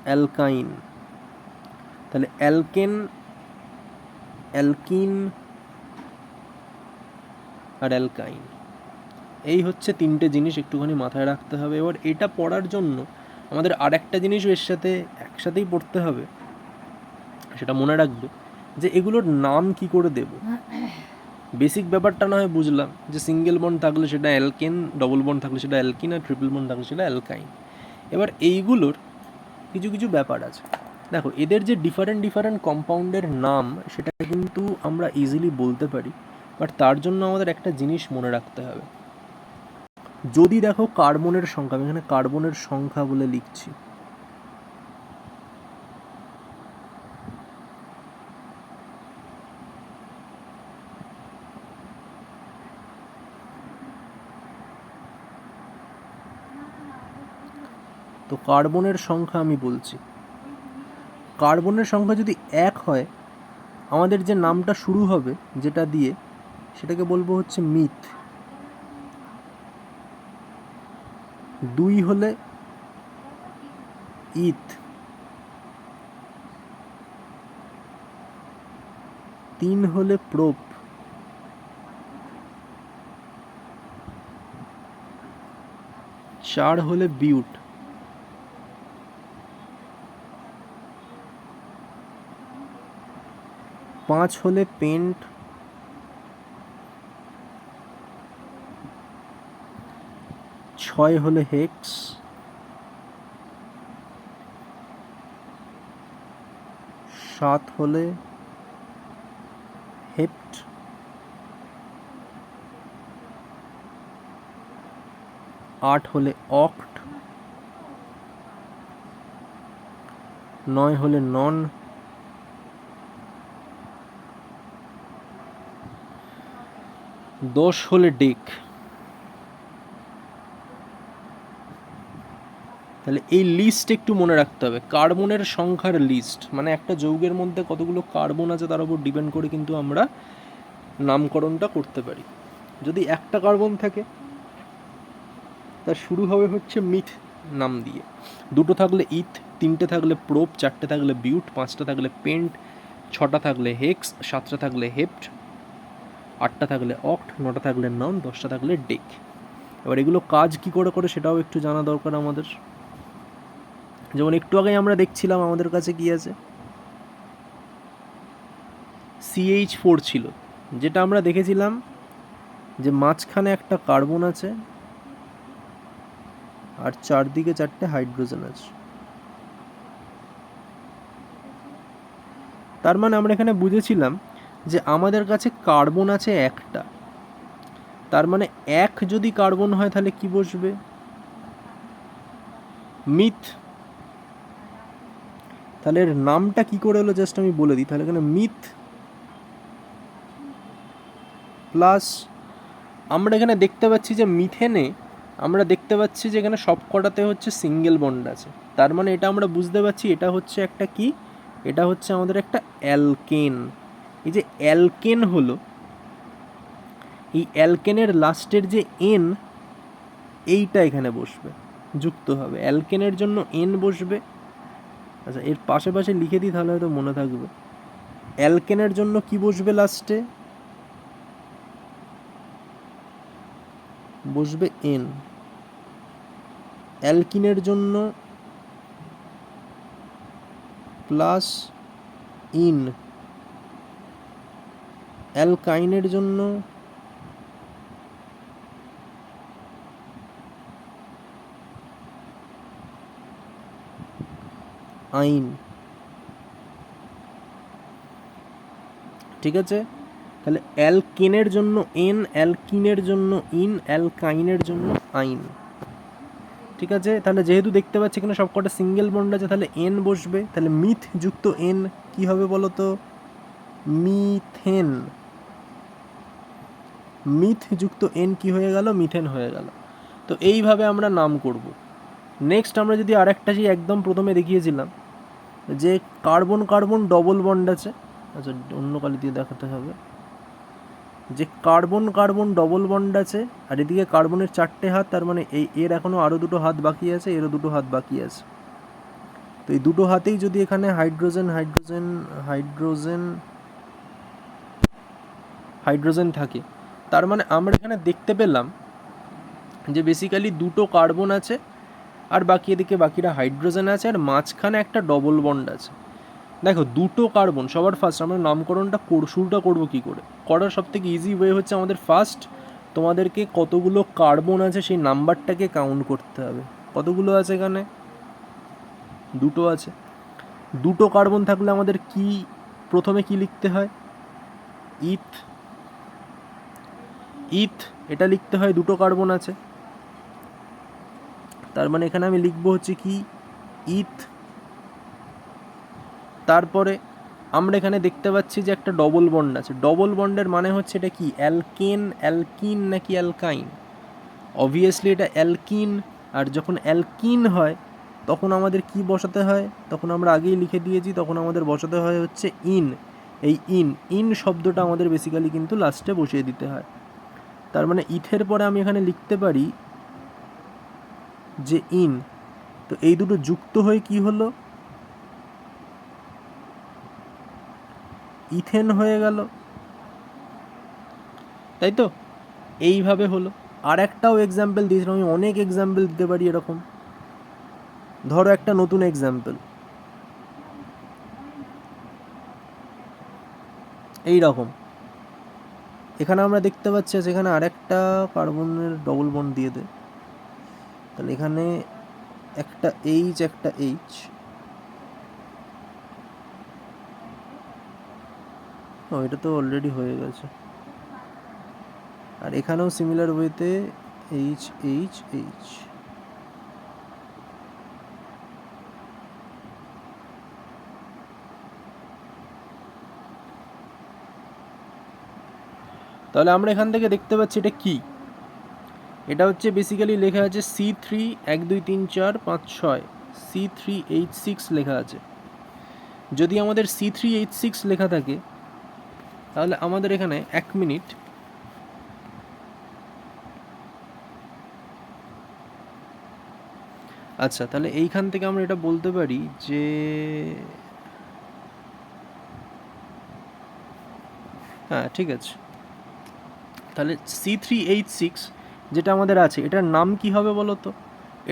Speaker 1: অ্যালকাইন। তাহলে অ্যালকেন, অ্যালকিন আর অ্যালকাইন, এই হচ্ছে তিনটে জিনিস একটুখানি মাথায় রাখতে হবে। এবার এটা পড়ার জন্য আমাদের আর একটা জিনিসও এর সাথে একসাথেই পড়তে হবে, সেটা মনে রাখবে যে এগুলোর নাম কি করে দেব। বেসিক ব্যাপারটা না হয় বুঝলাম যে সিঙ্গেল বন্ড থাকলে সেটা অ্যালকেন, ডবল বন্ড থাকলে সেটা অ্যালকিন, আর ট্রিপল বন্ড থাকলে সেটা অ্যালকাইন। এবার এইগুলোর কিছু কিছু ব্যাপার আছে। দেখো এদের যে ডিফারেন্ট ডিফারেন্ট কম্পাউন্ডের নাম সেটা কিন্তু আমরা ইজিলি বলতে পারি, বাট তার জন্য আমাদের একটা জিনিস মনে রাখতে হবে। যদি দেখো কার্বনের সংখ্যা, আমি এখানে কার্বনের সংখ্যা বলে লিখছি, তো কার্বনের সংখ্যা আমি বলছি, কার্বনের সংখ্যা যদি 1 হয় আমাদের যে নামটা শুরু হবে যেটা দিয়ে সেটাকে বলবো হচ্ছে মিথ। 2 হলে ইথ, 3 হলে প্রোপ, 4 হলে বিউট, 5 হলে পেন্ট, 6 হলে হেক্স, 7 হলে হেপ্ট, 8 হলে অক্ট, 9 হলে নন, 10 হলে ডেক। তাহলে এই লিস্ট একটু মনে রাখতে হবে, কার্বনের সংখ্যার লিস্ট, মানে একটা যৌগের মধ্যে কতগুলো কার্বন আছে তার উপর ডিপেন্ড করে কিন্তু আমরা নামকরণটা করতে পারি। যদি একটা কার্বন থাকে তার শুরু হবে হচ্ছে মিথ নাম দিয়ে, 2টো থাকলে ইথ, 3টে থাকলে প্রোপ, 4টে থাকলে বিউট, 5টা থাকলে পেন্ট, 6টা থাকলে হেক্স, 7টা থাকলে হেপ্ট, 8টা থাকলে অক্ট, 9টা থাকলে নন, 10টা থাকলে ডেক। এবার এগুলো কাজ কি করে করে সেটাও একটু জানা দরকার আমাদের। যেমন একটু আগে আমরা দেখছিলাম আমাদের কাছে কি আছে, CH4 ছিল, যেটা আমরা দেখেছিলাম যে মাঝখানে একটা কার্বন আছে আর চারদিকে 4টে হাইড্রোজেন আছে। তার মানে আমরা এখানে বুঝেছিলাম যে আমাদের কাছে কার্বন আছে একটা, তার মানে 1 যদি কার্বন হয় তাহলে কি বসবে? মিথ। তাহলে এর নামটা কি করে হলো জাস্ট আমি বলে দিই। তাহলে এখানে মিথ প্লাস আমরা এখানে দেখতে পাচ্ছি যে মিথেনে আমরা দেখতে পাচ্ছি যে এখানে সব কটাতে হচ্ছে সিঙ্গেল বন্ড আছে, তার মানে এটা আমরা বুঝতে পারছি এটা হচ্ছে একটা কি, এটা হচ্ছে আমাদের একটা অ্যালকেন। এই যে অ্যালকেন হলো, এই অ্যালকেনের লাস্টের যে এন, এইটা এখানে বসবে, যুক্ত হবে, অ্যালকেনের জন্য এন বসবে। আচ্ছা এর পাশে পাশে লিখে দিই তাহলে হয়তো মনে থাকবে। অ্যালকেনের জন্য কি বসবে লাস্টে, বসবে এন। অ্যালকিনের জন্য প্লাস ইন, অ্যালকাইনের জন্য আইন। ঠিক আছে, তাহলে অ্যালকেনের জন্য এন, অ্যালকিনের জন্য ইন, অ্যালকাইনের জন্য আইন। ঠিক আছে, তাহলে যেহেতু দেখতে পাচ্ছি এখানে সবকটা সিঙ্গেল বন্ড আছে, তাহলে এন বসবে, তাহলে মিথ যুক্ত এন কি হবে বলো তো, মিথেন। মিথ যুক্ত এন কি হয়ে গেল, মিথেন হয়ে গেল। তো এইভাবে আমরা নাম করব। নেক্সট আমরা যদি আরেকটা সেই একদম প্রথমে দেখিয়েছিলাম যে কার্বন কার্বন ডবল বন্ড আছে, আচ্ছা অন্য কালি দিয়ে দেখাতে হবে, যে কার্বন কার্বন ডবল বন্ড আছে আর এদিকে কার্বনের 4টে হাত, তার মানে এর এখনও আরও 2টো হাত বাকি আছে, এরও 2টো হাত বাকি আছে। তো এই 2টো হাতেই যদি এখানে হাইড্রোজেন হাইড্রোজেন হাইড্রোজেন হাইড্রোজেন থাকে, তার মানে আমরা এখানে দেখতে পেলাম যে বেসিক্যালি 2টো কার্বন আছে আর বাকি এদিকে বাকিরা হাইড্রোজেন আছে আর মাঝখানে একটা ডবল বন্ড আছে। দেখো 2টো কার্বন, সবার ফার্স্ট আমরা নামকরণটা শুরুটা করবো কী করে, করার সবথেকে ইজি ওয়ে হচ্ছে আমাদের ফার্স্ট তোমাদেরকে কতগুলো কার্বন আছে সেই নাম্বারটাকে কাউন্ট করতে হবে। কতগুলো আছে এখানে, 2টো আছে। 2টো কার্বন থাকলে আমাদের কি প্রথমে কি লিখতে হয়, ইথ। ইথ এটা লিখতে হয়, 2টো কার্বন আছে, তার মানে এখানে আমি লিখবো হচ্ছে কি ইথ। তারপরে আমরা এখানে দেখতে পাচ্ছি যে একটা ডবল বন্ড আছে, ডবল বন্ডের মানে হচ্ছে এটা কি অ্যালকেন, অ্যালকিন নাকি অ্যালকাইন, অবভিয়াসলি এটা অ্যালকিন। আর যখন অ্যালকিন হয় তখন আমাদের কি বসাতে হয়, তখন আমরা আগেই লিখে দিয়েছি, তখন আমাদের বসাতে হয় হচ্ছে ইন। এই ইন শব্দটা আমাদের বেসিক্যালি কিন্তু লাস্টে বসিয়ে দিতে হয়। তার মানে ইথের পরে আমি এখানে লিখতে পারি যে ইন। তো এই দুটো যুক্ত হয়ে কি হলো, ইথেন হয়ে গেল, তাই তো, এইভাবে হলো। আর একটাও এক্সাম্পল দিয়েছিলাম আমি, অনেক এক্সাম্পল দিতে পারি এরকম। ধরো একটা নতুন এক্সাম্পল, এই রকম এখানে আমরা দেখতে পাচ্ছি সেখানে আরেকটা কার্বনের ডবল বন্ড দিয়ে দে, তাহলে এখানে একটা এইচ একটা এইচ, ও এটা তো অলরেডি হয়ে গেছে, আর এখানেও সিমিলার ওয়েতে এইচ এইচ এইচ। তাহলে আমরা এখান থেকে দেখতে পাচ্ছি এটা কি, এটা হচ্ছে বেসিক্যালি লেখা আছে C3 1 2 3 4 5 6, C3H6 লেখা আছে। যদি আমাদের C3H6 লেখা থাকে তাহলে আমাদের এখানে 1 মিনিট, আচ্ছা তাহলে এইখান থেকে আমরা এটা বলতে পারি যে হ্যাঁ ঠিক আছে, তাহলে C3H6 যেটা আমাদের আছে এটার নাম কি হবে বলো তো,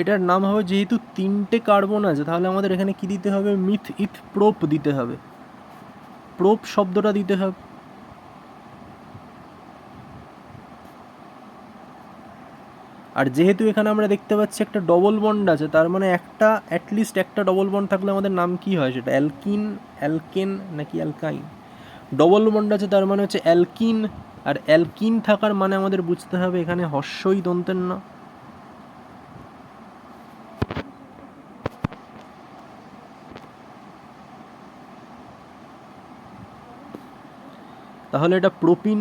Speaker 1: এটার নাম হবে, যেহেতু 3টে কার্বন আছে তাহলে আমাদের এখানে কি দিতে হবে, মিথ ইথ প্রোপ দিতে হবে, প্রোপ শব্দটা দিতে হবে। আর যেহেতু এখানে আমরা দেখতে পাচ্ছি একটা ডবল বন্ড আছে, তার মানে একটা অ্যাটলিস্ট একটা ডবল বন্ড থাকলে আমাদের নাম কি হয়, সেটা অ্যালকিন, অ্যালকেন নাকি অ্যালকাইন। ডবল বন্ড আছে তার মানে হচ্ছে অ্যালকিন, আর অ্যালকিন থাকার মানে আমাদের বুঝতে হবে এখানে হর্ষই দন্তের না। তাহলে এটা প্রোপিন,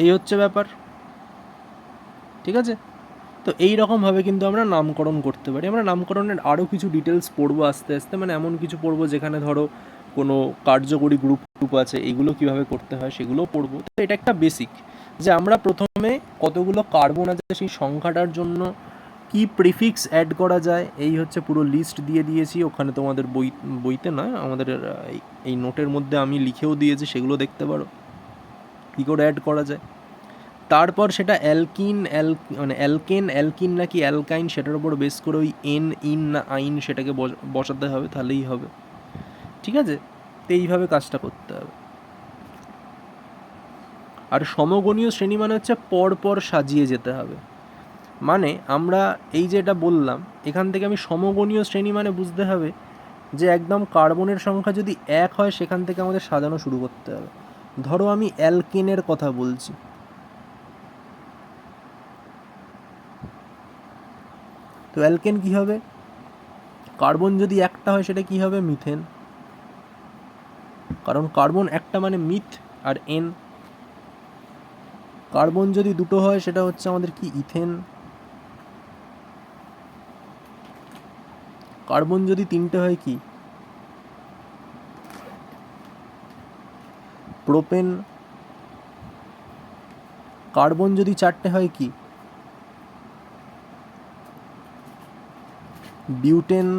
Speaker 1: এই হচ্ছে ব্যাপার, ঠিক আছে? তো এই রকমভাবে কিন্তু আমরা নামকরণ করতে পারি। আমরা নামকরণের আরও কিছু ডিটেলস পড়বো আস্তে আস্তে, মানে এমন কিছু পড়বো যেখানে ধরো কোনো কার্যকরী গ্রুপ টুপ আছে, এইগুলো কিভাবে করতে হয় সেগুলোও পড়বো। তো এটা একটা বেসিক, যে আমরা প্রথমে কতগুলো কার্বন আছে সেই সংখ্যাটার জন্য কি প্রিফিক্স অ্যাড করা যায়, এই হচ্ছে পুরো লিস্ট দিয়ে দিয়েছি ওখানে। তোমাদের বইতে নয়, আমাদের এই নোটের মধ্যে আমি লিখেও দিয়েছি, সেগুলো দেখতে পারো কী করে অ্যাড করা যায়। তারপর সেটা অ্যালকিন মানে অ্যালকিন নাকি অ্যালকাইন, সেটার উপর বেস করে ওই ইন না আইন সেটাকে বসাতে হবে, তাহলেই হবে, ঠিক আছে? তো এইভাবে কাজটা করতে হবে। আর সমগণীয় শ্রেণী মানে হচ্ছে পরপর সাজিয়ে যেতে হবে। মানে আমরা এই যে এটা বললাম, এখান থেকে আমি সমগণীয় শ্রেণী মানে বুঝতে হবে যে একদম কার্বনের সংখ্যা যদি 1 হয় সেখান থেকে আমাদের সাজানো শুরু করতে হবে। ধরো আমি অ্যালকেনের কথা বলছি, তো অ্যালকেন কী হবে? কার্বন যদি একটা হয় সেটা কী হবে? মিথেন, কারণ কার্বন একটা মানে মিথ আর এন। কার্বন যদি দুটো হয় সেটা হচ্ছে আমাদের কি? ইথেন। কার্বন যদি তিনটে হয় কি? প্রোপেন। কার্বন যদি চারটে হয় কি? বিউটেন।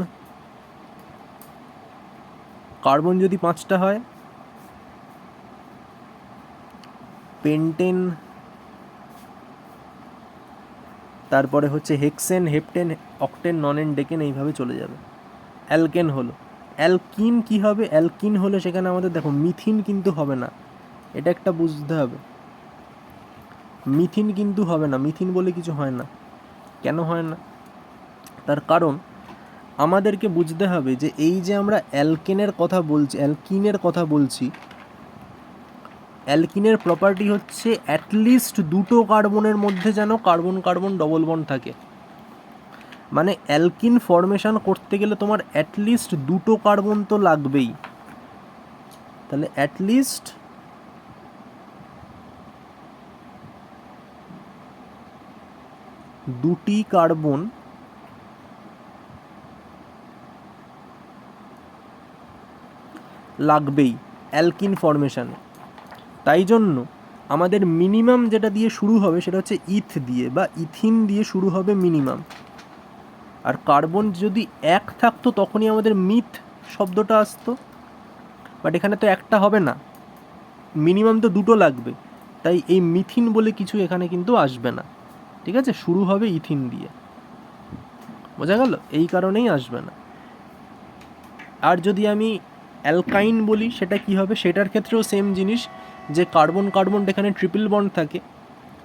Speaker 1: কার্বন যদি পাঁচটা হয়? পেন্টেন। তারপরে হচ্ছে হেক্সেন, হেপ্টেন, অক্টেন, ননেন, ডেকেন, এইভাবে চলে যাবে। অ্যালকেন হলো। অ্যালকিন কি হবে? অ্যালকিন হলে সেখানে আমাদের দেখো মিথিন কিন্তু হবে না, এটা একটা বুঝতে হবে। মিথিন কিন্তু হবে না, মিথিন বলে কিছু হয় না। কেন হয় না? তার কারণ আমাদেরকে বুঝতে হবে যে এই যে আমরা অ্যালকিনের কথা বলছি, অ্যালকিনের প্রপার্টি হচ্ছে অ্যাটলিস্ট দুটো কার্বনের মধ্যে যেন কার্বন কার্বন ডবল বন্ড থাকে। মানে অ্যালকিন ফর্মেশন করতে গেলে তোমার অ্যাটলিস্ট দুটো কার্বন তো লাগবেই। তাহলে অ্যাটলিস্ট দুটি কার্বন লাগবেই অ্যালকিন ফর্মেশনে। তাই জন্য আমাদের মিনিমাম যেটা দিয়ে শুরু হবে সেটা হচ্ছে ইথ দিয়ে বা ইথিন দিয়ে শুরু হবে মিনিমাম। আর কার্বন যদি এক থাকতো তখনই আমাদের মিথ শব্দটা আসতো, বাট এখানে তো একটা হবে না, মিনিমাম তো দুটো লাগবে। তাই এই মিথিন বলে কিছু এখানে কিন্তু আসবে না, ঠিক আছে? শুরু হবে ইথিন দিয়ে, বোঝা গেল? এই কারণেই আসবে না। আর যদি আমি অ্যালকাইন বলি সেটা কি হবে? সেটার ক্ষেত্রেও সেম জিনিস, যে কার্বন কার্বন এখানে ট্রিপল বন্ড থাকে,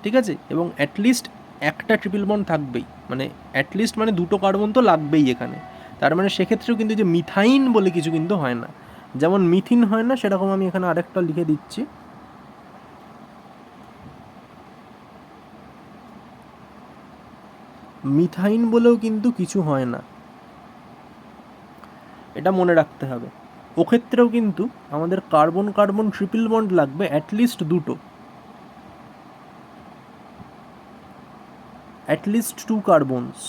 Speaker 1: ঠিক আছে? এবং অ্যাটলিস্ট একটা ট্রিপল বন্ড থাকবেই, মানে অ্যাটলিস্ট মানে দুটো কার্বন তো লাগবেই এখানে। তার মানে সেক্ষেত্রেও কিন্তু যে মিথাইন বলে কিছু কিন্তু হয় না, যেমন মিথিন হয় না সেরকম আমি এখানে আরেকটা লিখে দিচ্ছি, মিথাইন বলেও কিন্তু কিছু হয় না, এটা মনে রাখতে হবে। ও ক্ষেত্রেও কিন্তু আমাদের কার্বন কার্বন ট্রিপল বন্ড লাগবে অ্যাটলিস্ট দুটো, অ্যাটলিস্ট টু কার্বনস।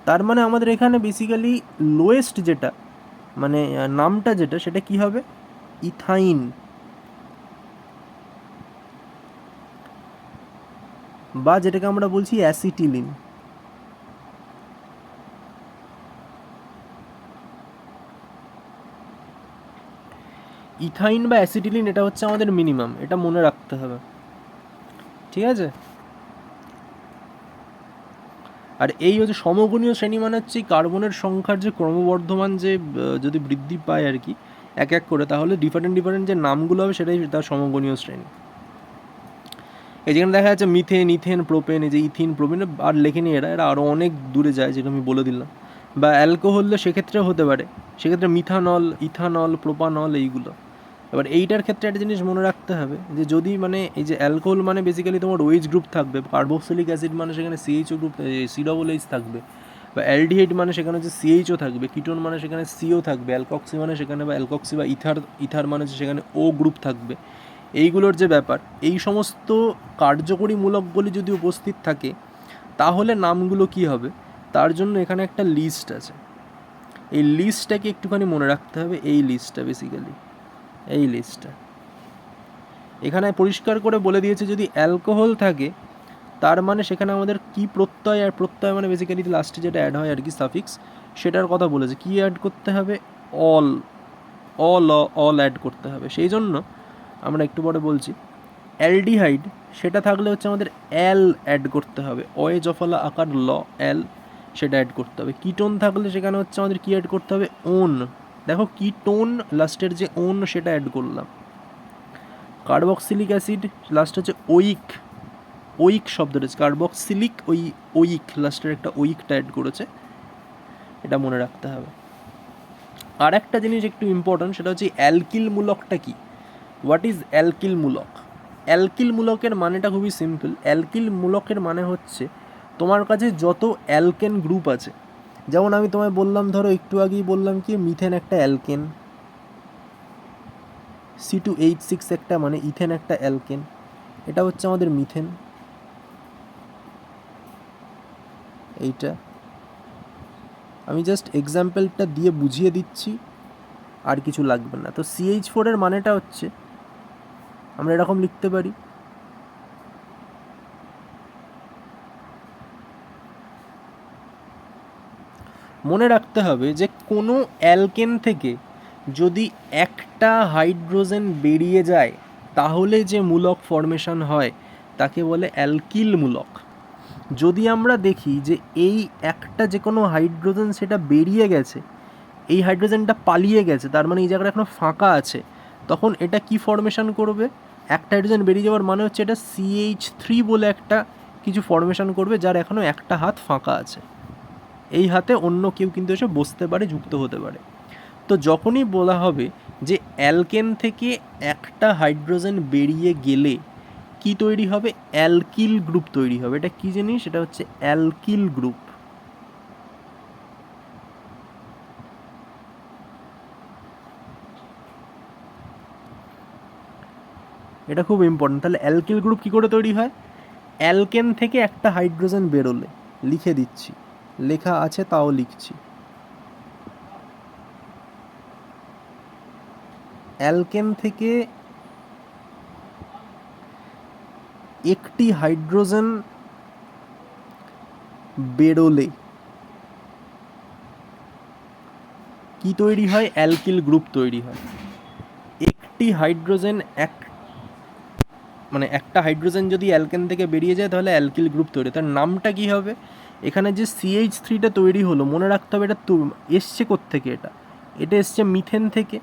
Speaker 1: তার মানে আমাদের এখানে বেসিক্যালি লোয়েস্ট যেটা, মানে নামটা যেটা, সেটা কি হবে? ইথাইন। বা যেটাকে আমরা বলছি অ্যাসিটিলিন। ইথাইন বা অ্যাসিটিলিন এটা হচ্ছে আমাদের মিনিমাম, এটা মনে রাখতে হবে, ঠিক আছে? আর এই হচ্ছে সমগণীয় শ্রেণী, মানে হচ্ছে কার্বনের সংখ্যার যে ক্রমবর্ধমান যে যদি বৃদ্ধি পায় আর কি এক এক করে, তাহলে ডিফারেন্ট ডিফারেন্ট যে নামগুলো হবে সেটাই তার সমগণীয় শ্রেণী। এই যেখানে দেখা যাচ্ছে মিথেন, ইথেন, প্রোপেন, এই যে ইথিন, প্রোপেন আর লেখেনি, এরা আরও অনেক দূরে যায় যেটা আমি বলে দিলাম। বা অ্যালকোহল সেক্ষেত্রেও হতে পারে, সেক্ষেত্রে মিথানল, ইথানল, প্রোপানল, এইগুলো। এবার এইটার ক্ষেত্রে একটা জিনিস মনে রাখতে হবে, যে যদি মানে এই যে অ্যালকোহল মানে বেসিক্যালি তোমার ওএইচ গ্রুপ থাকবে, কার্বক্সিলিক অ্যাসিড মানে সেখানে সিএইচও গ্রুপ, COOH থাকবে, বা অ্যালডিহাইড মানে সেখানে হচ্ছে CHO থাকবে, কিটোন মানে সেখানে CO থাকবে, অ্যালকক্সি মানে সেখানে বা অ্যালকক্সি বা ইথার মানে সেখানে O গ্রুপ থাকবে। এইগুলোর যে ব্যাপার, এই সমস্ত কার্যকরী মূলকগুলি যদি উপস্থিত থাকে তাহলে নামগুলো কি হবে, তার জন্য এখানে একটা লিস্ট আছে। এই লিস্টটাকে একটুখানি মনে রাখতে হবে। এই লিস্টটা বেসিক্যালি এই লিস্টটা এখানে পরিষ্কার করে বলে দিয়েছে, যদি অ্যালকোহল থাকে তার মানে সেখানে আমাদের কি প্রত্যয়, আর প্রত্যয় মানে বেসিক্যালি লাস্টে যেটা অ্যাড হয় আর কি, সাফিক্স, সেটার কথা বলেছে। কি অ্যাড করতে হবে? অল অল অল অ্যাড করতে হবে। সেই জন্য আমরা একটু পরে বলছি, অ্যালডিহাইড সেটা থাকলে হচ্ছে আমাদের অ্যাল অ্যাড করতে হবে, অয়ে জফলা আকার ল, অ্যাল, সেটা অ্যাড করতে হবে। কিটোন থাকলে সেখানে হচ্ছে আমাদের কি অ্যাড করতে হবে? ওন। দেখো কিটোন লাস্টের যে ওন সেটা অ্যাড করলাম। কার্বক্সিলিক অ্যাসিড লাস্ট হচ্ছে ওইক, ওইক শব্দটা, কার্বক্সিলিক ওই ওইক লাস্টের একটা ওইকটা অ্যাড করেছে, এটা মনে রাখতে হবে। আর একটা জিনিস একটু ইম্পর্ট্যান্ট, সেটা হচ্ছে অ্যালকিল মূলকটা কি। হোয়াট ইজ অ্যালকিল মূলক? অ্যালকিল মূলকের মানেটা খুবই সিম্পল। অ্যালকিল মূলকের মানে হচ্ছে তোমার কাছে যত অ্যালকেন গ্রুপ আছে, যেমন আমি তোমায় বললাম, ধরো একটু আগেই বললাম কি মিথেন একটা অ্যালকেন, C2H6 একটা মানে ইথেন একটা অ্যালকেন, এটা হচ্ছে আমাদের মিথেন। এইটা আমি জাস্ট এক্সাম্পলটা দিয়ে বুঝিয়ে দিচ্ছি, আর কিছু লাগবে না। তো CH4 এর মানেটা হচ্ছে আমরা এরকম লিখতে পারি, মনে রাখতে হবে যে কোনো অ্যালকেন থেকে যদি একটা হাইড্রোজেন বেরিয়ে যায় তাহলে যে মূলক ফর্মেশন হয় তাকে বলে অ্যালকিল মূলক। যদি আমরা দেখি যে এই একটা যে কোনো হাইড্রোজেন সেটা বেরিয়ে গেছে, এই হাইড্রোজেনটা পালিয়ে গেছে, তার মানে এই জায়গাটা এখনো ফাঁকা আছে, তখন এটা কি ফর্মেশন করবে? একটা হাইড্রোজেন বেরিয়ে যাওয়ার মানে হচ্ছে এটা CH3 বলে একটা কিছু ফর্মেশন করবে, যার এখনো একটা হাত ফাঁকা আছে। এই হাতে অন্য কেউ কিন্তু এসে বসতে পারে, যুক্ত হতে পারে। তো যখনই বলা হবে যে অ্যালকেন থেকে একটা হাইড্রোজেন বেরিয়ে গেলে কি তৈরি হবে? অ্যালকিল গ্রুপ তৈরি হবে। এটা কি জিনিস? এটা হচ্ছে অ্যালকিল গ্রুপ। এটা খুব ইম্পর্টেন্ট। তাহলে অ্যালকিল গ্রুপ কি করে তৈরি হয়? অ্যালকেন থেকে একটা হাইড্রোজেন বেরোলে, লিখে দিচ্ছি, লেখা আছে তাও লিখছি, অ্যালকেন থেকে একটি হাইড্রোজেন বেরোলে কি তৈরি হয়? অ্যালকিল গ্রুপ তৈরি হয়। একটি হাইড্রোজেন মানে একটা হাইড্রোজেন যদি অ্যালকেন থেকে বেরিয়ে যায় তাহলে অ্যালকিল গ্রুপ তৈরি। তার নামটা কি হবে? এখানে যে CH3টা তৈরি হলো, মনে রাখতে হবে এটা এসছে কোত্থেকে? এটা এসছে মিথেন থেকে।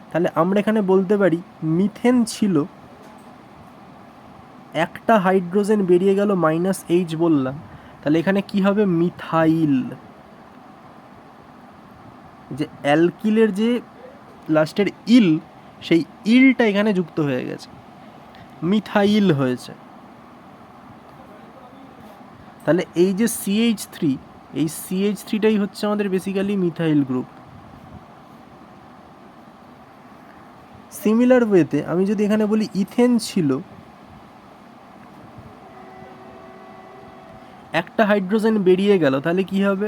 Speaker 1: তাহলে আমরা এখানে বলতে পারি মিথেন ছিল, একটা হাইড্রোজেন বেরিয়ে গেল, -H বললাম, তাহলে এখানে কি হবে? মিথাইল। যে অ্যালকিলের যে লাস্টের ইল, সেই ইলটা এখানে যুক্ত হয়ে গেছে, মিথাইল হয়েছে। তাহলে এই যে CH3, এই CH3টাই হচ্ছে আমাদের বেসিক্যালি মিথাইল গ্রুপ। সিমিলার ওয়েতে আমি যদি এখানে বলি ইথেন ছিল, একটা হাইড্রোজেন বেরিয়ে গেল, তাহলে কি হবে?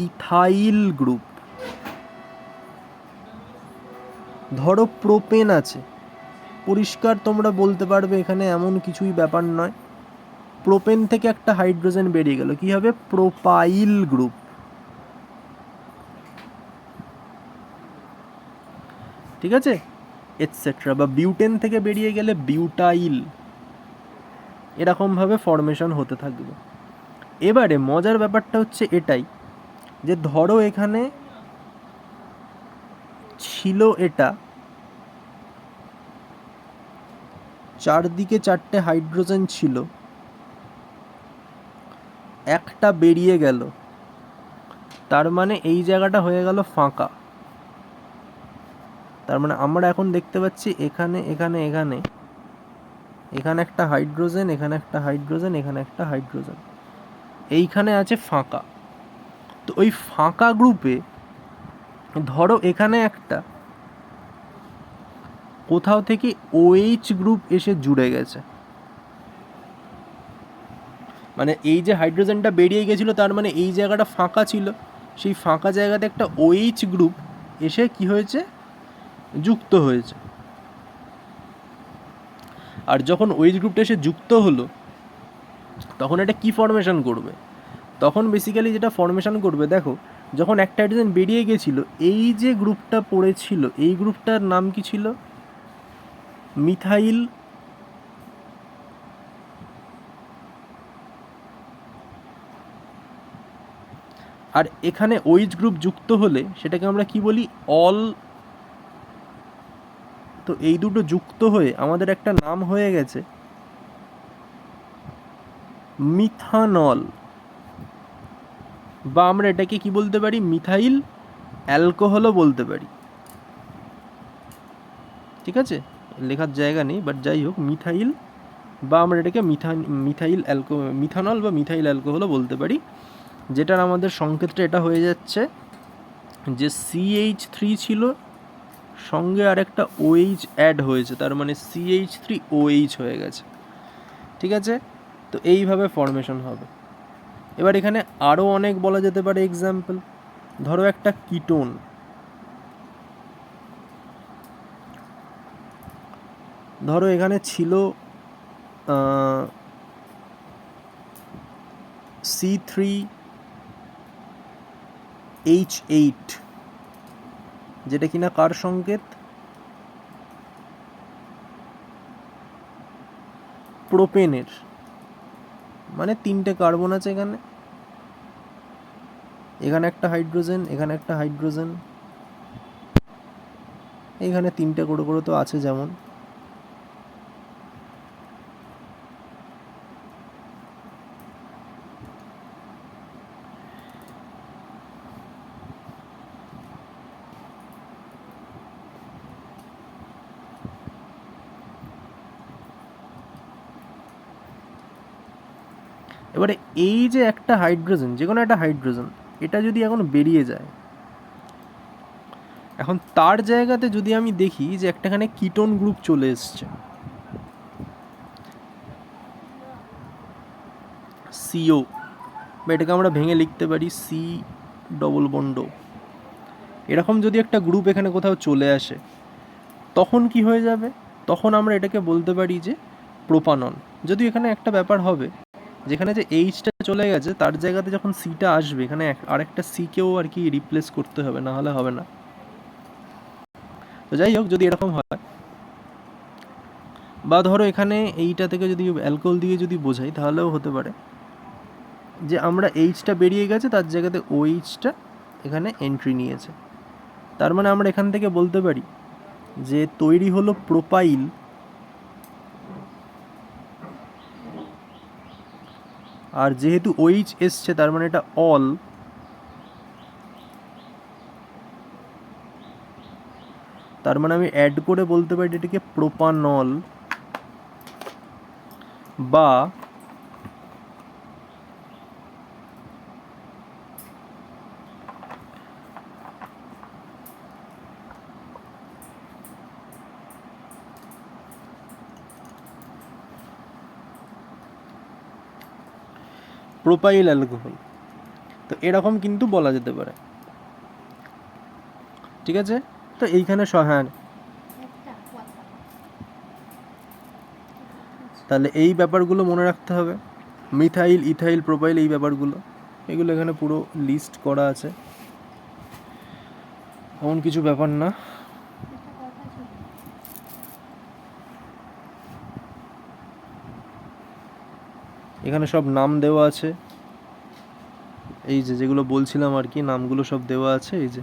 Speaker 1: Ethyl group. ধরো প্রোপেন আছে, পরিষ্কার তোমরা বলতে পারবে এখানে এমন কিছুই ব্যাপার নয়, প্রোপেন থেকে একটা হাইড্রোজেন বেরিয়ে গেল, কি হবে? Propyl group. ঠিক আছে, এটসেট্রা। বা বিউটেন থেকে বেরিয়ে গেলে বিউটাইল, এরকমভাবে ফর্মেশন হতে থাকবে। এবারে মজার ব্যাপারটা হচ্ছে এটাই, যে ধরো এখানে ছিল এটা, চারদিকে চারটে হাইড্রোজেন ছিল, একটা বেরিয়ে গেল, তার মানে এই জায়গাটা হয়ে গেল ফাঁকা। তার মানে আমরা এখন দেখতে পাচ্ছি এখানে এখানে এখানে এখানে একটা হাইড্রোজেন, এখানে একটা হাইড্রোজেন, এখানে একটা হাইড্রোজেন, এইখানে আছে ফাঁকা। তো ওই ফাঁকা গ্রুপে ধরো এখানে একটা, কোথাও থেকে OH গ্রুপ এসে জুড়ে গেছে, মানে এই যে হাইড্রোজেনটা বেরিয়ে গেছিলো তার মানে এই জায়গাটা ফাঁকা ছিল, সেই ফাঁকা জায়গাতে একটা OH গ্রুপ এসে কি হয়েছে, যুক্ত হয়েছে। আর যখন OH গ্রুপটা এসে যুক্ত হলো তখন এটা কি ফর্মেশন করবে, তখন বেসিক্যালি যেটা ফর্মেশন করবে, দেখো যখন একটা হাইড্রোজেন বেরিয়ে গেছিলো এই যে গ্রুপটা পড়েছিল এই গ্রুপটার নাম কি ছিল, মিথাইল আর এখানে OH গ্রুপ যুক্ত হলে সেটাকে আমরা কি বলি, অল। তো এই দুটো যুক্ত হয়ে আমাদের একটা নাম হয়ে গেছে মিথানল, বা আমরা এটাকে কি বলতে পারি, মিথাইল অ্যালকোহলও বলতে পারি। ঠিক আছে, লেখার জায়গা নেই, বাট যাই হোক মিথাইল, বা আমরা এটাকে মিথানল বা মিথাইল অ্যালকোহলও বলতে পারি, যেটার আমাদের সংকেতটা এটা হয়ে যাচ্ছে যে CH3 ছিল, সঙ্গে আর একটা OH অ্যাড হয়েছে, তার মানে CH3OH হয়ে গেছে। ঠিক আছে, তো এইভাবে ফর্মেশন হবে। এবার এখানে আরও অনেক বলা যেতে পারে এক্সাম্পল। ধরো একটা কিটোন, ধরো এখানে ছিল C3H8, যেটা কিনা কার সংকেত, প্রোপেনের, মানে 3টে কার্বন আছে এখানে, এখানে একটা হাইড্রোজেন, এখানে একটা হাইড্রোজেন, এখানে 3টে করে করে তো আছে যেমন। এবারে এই যে একটা হাইড্রোজেন, যে কোনো একটা হাইড্রোজেন, এটা যদি এখন বেরিয়ে যায়, এখন তার জায়গাতে যদি আমি দেখি যে একটাখানে কিটোন গ্রুপ চলে এসছে, CO, বা এটাকে আমরা ভেঙে লিখতে পারি C ডবল বন্ড, এরকম যদি একটা গ্রুপ এখানে কোথাও চলে আসে তখন কি হয়ে যাবে, তখন আমরা এটাকে বলতে পারি যে প্রোপানন। যদিও এখানে একটা ব্যাপার হবে, যেখানে যে Hটা চলে গেছে তার জায়গাতে যখন Cটা আসবে এখানে আরেকটা Cকেও আর কি রিপ্লেস করতে হবে, না হলে হবে না। তো যাই হোক, যদি এরকম হয়, বা ধরো এখানে এইটা থেকে যদি অ্যালকোহল দিয়ে যদি বোঝাই তাহলেও হতে পারে যে আমরা Hটা বেরিয়ে গেছে তার জায়গাতে OHটা এখানে এন্ট্রি নিয়েছে, তার মানে আমরা এখান থেকে বলতে পারি যে তৈরি হলো প্রোপাইল, আর যেহেতু OH এসছে তার মানে এটা অল, তার মানে আমি অ্যাড করে বলতে পারি এটাকে প্রোপানল, বা প্রোপাইল অ্যালকোহল। তো এরকম কিন্তু বলা যেতে পারে। ঠিক আছে, তো এইখানে হ্যাঁ, তাহলে এই ব্যাপারগুলো মনে রাখতে হবে, মিথাইল, ইথাইল, প্রোপাইল, এই ব্যাপারগুলো, এগুলো এখানে পুরো লিস্ট করা আছে, এমন কিছু ব্যাপার না। এখানে সব নাম দেওয়া আছে, এই যে যেগুলো বলছিলাম আর কি, নামগুলো সব দেওয়া আছে, এই যে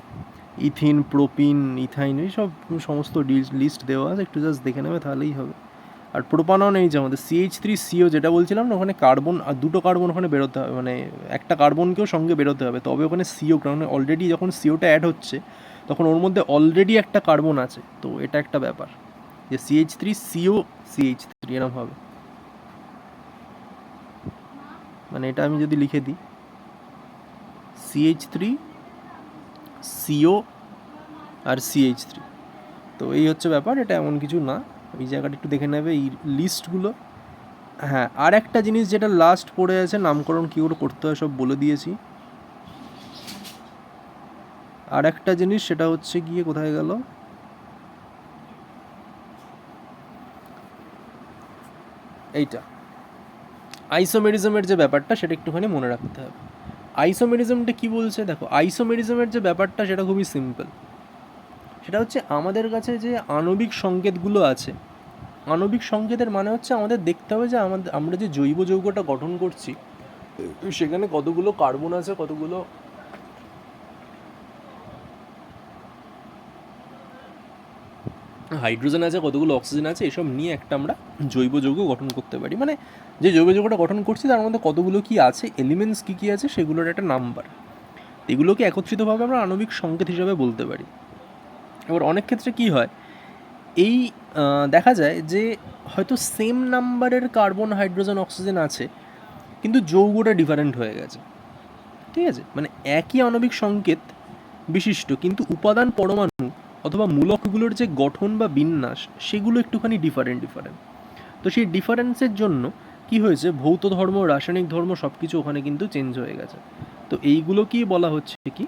Speaker 1: ইথিন, প্রোপিন, ইথাইন, এই সব সমস্ত লিস্ট দেওয়া আছে, একটু জাস্ট দেখে নেবে তাহলেই হবে। আর প্রোপানন এই যে আমাদের CH3CO যেটা বলছিলাম না, ওখানে কার্বন আর দুটো কার্বন ওখানে বেরোতে হবে, মানে একটা কার্বনকেও সঙ্গে বেরোতে হবে, তবে ওখানে CO, কারণ অলরেডি যখন COটা অ্যাড হচ্ছে তখন ওর মধ্যে অলরেডি একটা কার্বন আছে, তো এটা একটা ব্যাপার যে CH3CO CH3 এরম হবে। মানে এটা আমি যদি লিখে দিই CH3CO আর CH3, তো এই হচ্ছে ব্যাপার, এটা এমন কিছু না। এই জায়গাটা একটু দেখে নেবে এই লিস্টগুলো। হ্যাঁ, আর একটা জিনিস যেটা লাস্ট পড়ে আছে, নামকরণ কী করে করতে হয় সব বলে দিয়েছি। আর একটা জিনিস সেটা হচ্ছে গিয়ে কোথায় গেল, এইটা আইসোমেরিজমের যে ব্যাপারটা সেটা একটুখানি মনে রাখতে হবে। আইসোমেরিজমটা কি বলছে দেখো, আইসোমেরিজমের যে ব্যাপারটা সেটা খুবই সিম্পল। সেটা হচ্ছে আমাদের কাছে যে আণবিক সংকেতগুলো আছে, আণবিক সংকেতের মানে হচ্ছে আমাদের দেখতে হবে যে আমরা যে জৈব যৌগটা গঠন করছি সেখানে কতগুলো কার্বন আছে, কতগুলো হাইড্রোজেন আছে, কতগুলো অক্সিজেন আছে, এসব নিয়ে একটা আমরা জৈব যৌগ গঠন করতে পারি। মানে যে জৈব যৌগটা গঠন করছি তার মধ্যে কতগুলো কি আছে, এলিমেন্টস কী কী আছে, সেগুলোর একটা নাম্বার। এগুলোকে একত্রিতভাবে আমরা আণবিক সংকেত হিসাবে বলতে পারি। এবার অনেক ক্ষেত্রে কী হয়, এই দেখা যায় যে হয়তো সেম নাম্বারের কার্বন, হাইড্রোজেন, অক্সিজেন আছে, কিন্তু যৌগটা ডিফারেন্ট হয়ে গেছে। ঠিক আছে, মানে একই আণবিক সংকেত বিশিষ্ট, কিন্তু উপাদান, পরমাণু অথবা মূলকগুলোর যে গঠন বা বিন্যাস সেগুলো একটুখানি ডিফারেন্ট। তো সেই ডিফারেন্সের জন্য কি হয়েছে, ভৌত ধর্ম, রাসায়নিক ধর্ম সব কিছু ওখানে কিন্তু চেঞ্জ হয়ে গেছে। তো এইগুলো কি বলা হচ্ছে কি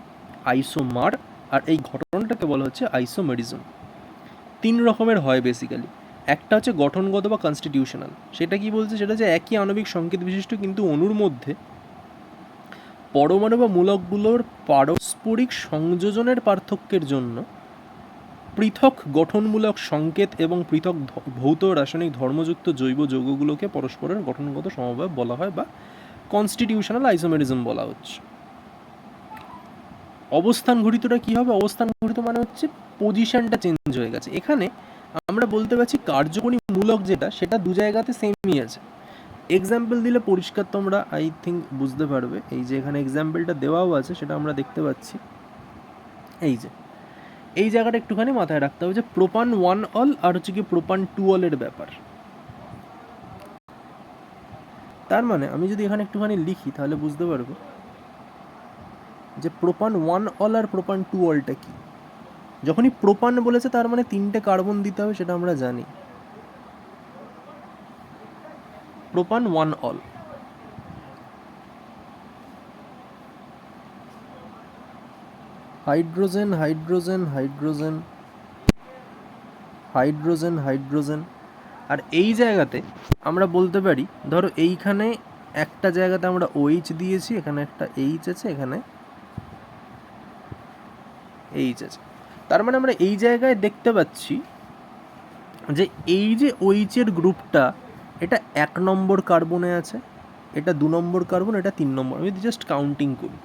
Speaker 1: আইসোমার, আর এই ঘটনাটাকে বলা হচ্ছে আইসোমেরিজম। 3 রকমের হয় বেসিক্যালি। একটা হচ্ছে গঠনগত বা কনস্টিটিউশনাল, সেটা কি বলছে, সেটা হচ্ছে একই আণবিক সংকেত বিশিষ্ট কিন্তু অণুর মধ্যে পরমাণু বা মূলকগুলোর পারস্পরিক সংযোজনের পার্থক্যের জন্য পৃথক গঠনমূলক সংকেত এবং পৃথক ভৌত রাসায়নিক ধর্মযুক্ত জৈব যৌগগুলোকে পরস্পরের গঠনগত সমবায় বলা হয় বা কনস্টিটিউশনাল আইসোমেরিজম বলা হচ্ছে। অবস্থান ঘটিতটা কী হবে, অবস্থান ঘটিত মানে হচ্ছে পজিশনটা চেঞ্জ হয়ে গেছে। এখানে আমরা বলতে পারছি কার্যকরী মূলক যেটা, সেটা দু জায়গাতে সেমই আছে। এক্সাম্পল দিলে পরিষ্কার তোমরা আই থিঙ্ক বুঝতে পারবে। এই যে এখানে এক্সাম্পলটা দেওয়াও আছে, সেটা আমরা দেখতে পাচ্ছি। এই জায়গাটা একটুখানি মাথায় রাখতে হবে যে প্রোপান 1 অল আর হচ্ছে কি প্রোপান 2 অলের ব্যাপার। তার মানে আমি যদি এখানে একটুখানি লিখি তাহলে বুঝতে পারবো যে প্রোপান 1 অল আর প্রোপান 2 অলটা কি। যখনই প্রোপান বলেছে তার মানে 3টে কার্বন দিতে হবে, সেটা আমরা জানি। প্রোপান 1 অল, hydrogen hydrogen hydrogen hydrogen hydrogen. আর এই জায়গাতে আমরা বলতে পারি, ধরো এইখানে একটা জায়গাতে আমরা OH দিয়েছি, এখানে একটা H আছে, এখানে H আছে। তার মানে আমরা এই জায়গায় দেখতে পাচ্ছি যে এই যে OH এর গ্রুপটা, এটা 1 নম্বর কার্বনে আছে, এটা 2 নম্বর কার্বন, এটা 3 নম্বর। আমি জাস্ট কাউন্টিং করি,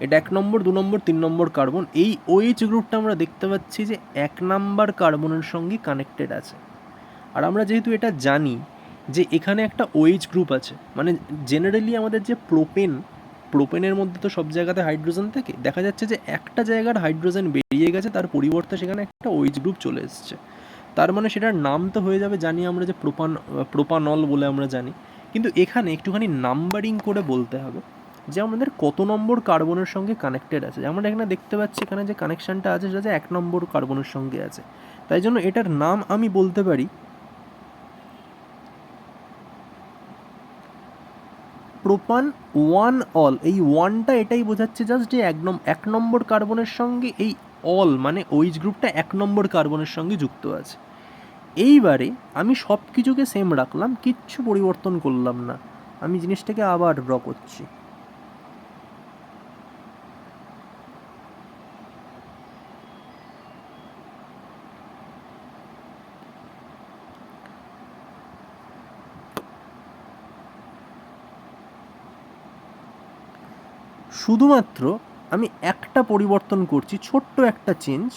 Speaker 1: এটা 1 নম্বর, 2 নম্বর, 3 নম্বর কার্বন। এই OH গ্রুপটা আমরা দেখতে পাচ্ছি যে 1 নাম্বার কার্বনের সঙ্গে কানেক্টেড আছে। আর আমরা যেহেতু এটা জানি যে এখানে একটা OH গ্রুপ আছে, মানে জেনারেলি আমাদের যে প্রোপেনের মধ্যে তো সব জায়গাতে হাইড্রোজেন থাকে, দেখা যাচ্ছে যে একটা জায়গার হাইড্রোজেন বেরিয়ে গেছে, তার পরিবর্তে সেখানে একটা OH গ্রুপ চলে এসছে। তার মানে সেটার নাম তো হয়ে যাবে, জানি আমরা যে প্রোপানল বলে আমরা জানি। কিন্তু এখানে একটুখানি নাম্বারিং করে বলতে হবে যে আমাদের কত নম্বর কার্বনের সঙ্গে কানেক্টেড আছে। আমরা এখানে দেখতে পাচ্ছি এখানে যে কানেকশানটা আছে সেটা যে 1 নম্বর কার্বনের সঙ্গে আছে। তাই জন্য এটার নাম আমি বলতে পারি প্রোপান 1 অল। এই 1টা এটাই বোঝাচ্ছে জাস্ট যে 1 নম্বর কার্বনের সঙ্গে এই অল মানে OH গ্রুপটা 1 নম্বর কার্বনের সঙ্গে যুক্ত আছে। এইবারে আমি সব কিছুকে সেম রাখলাম, কিচ্ছু পরিবর্তন করলাম না, আমি জিনিসটাকে আবার ড্র করছি। শুধুমাত্র আমি একটা পরিবর্তন করছি, ছোট্ট একটা চেঞ্জ।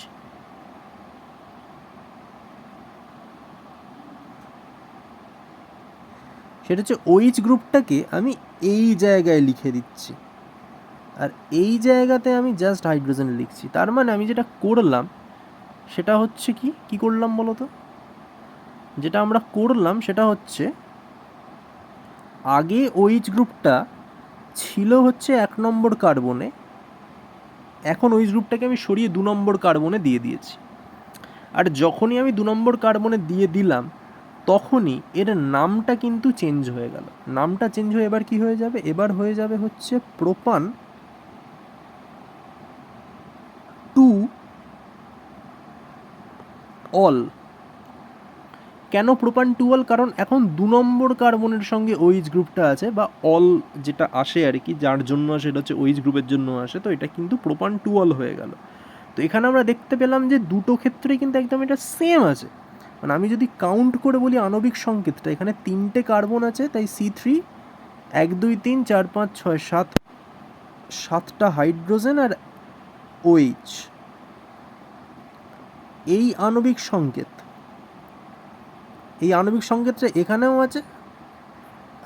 Speaker 1: সেটা হচ্ছে OH গ্রুপটাকে আমি এই জায়গায় লিখে দিচ্ছি, আর এই জায়গাতে আমি জাস্ট হাইড্রোজেন লিখছি। তার মানে আমি যেটা করলাম সেটা হচ্ছে কি করলাম বলো তো, যেটা আমরা করলাম সেটা হচ্ছে আগে OH গ্রুপটা ছিল হচ্ছে 1 নম্বর কার্বনে, এখন OH গ্রুপটাকে আমি সরিয়ে 2 নম্বর কার্বনে দিয়ে দিয়েছি। আর যখনই আমি 2 নম্বর কার্বনে দিয়ে দিলাম তখনই এর নামটা কিন্তু চেঞ্জ হয়ে গেল। নামটা চেঞ্জ হয়ে এবার কি হয়ে যাবে? এবার হয়ে যাবে হচ্ছে প্রোপান 2 অল। কেন প্রোপান 2 অল? কারণ এখন 2 নম্বর কার্বনের সঙ্গে OH গ্রুপটা আছে, বা অল যেটা আসে আর কি, যার জন্য আসে এটা হচ্ছে OH গ্রুপের জন্য আসে, তো এটা কিন্তু প্রোপান 2 অল হয়ে গেল। তো এখানে আমরা দেখতে পেলাম যে দুটো ক্ষেত্রেই কিন্তু একদম এটা সেম আছে। মানে আমি যদি কাউন্ট করে বলি আণবিক সংকেতটা, এখানে 3টে কার্বন আছে, তাই C3 1 2 3 4 5 6 7, 7টা হাইড্রোজেন আর OH। এই আণবিক সংকেতটা এখানেও আছে,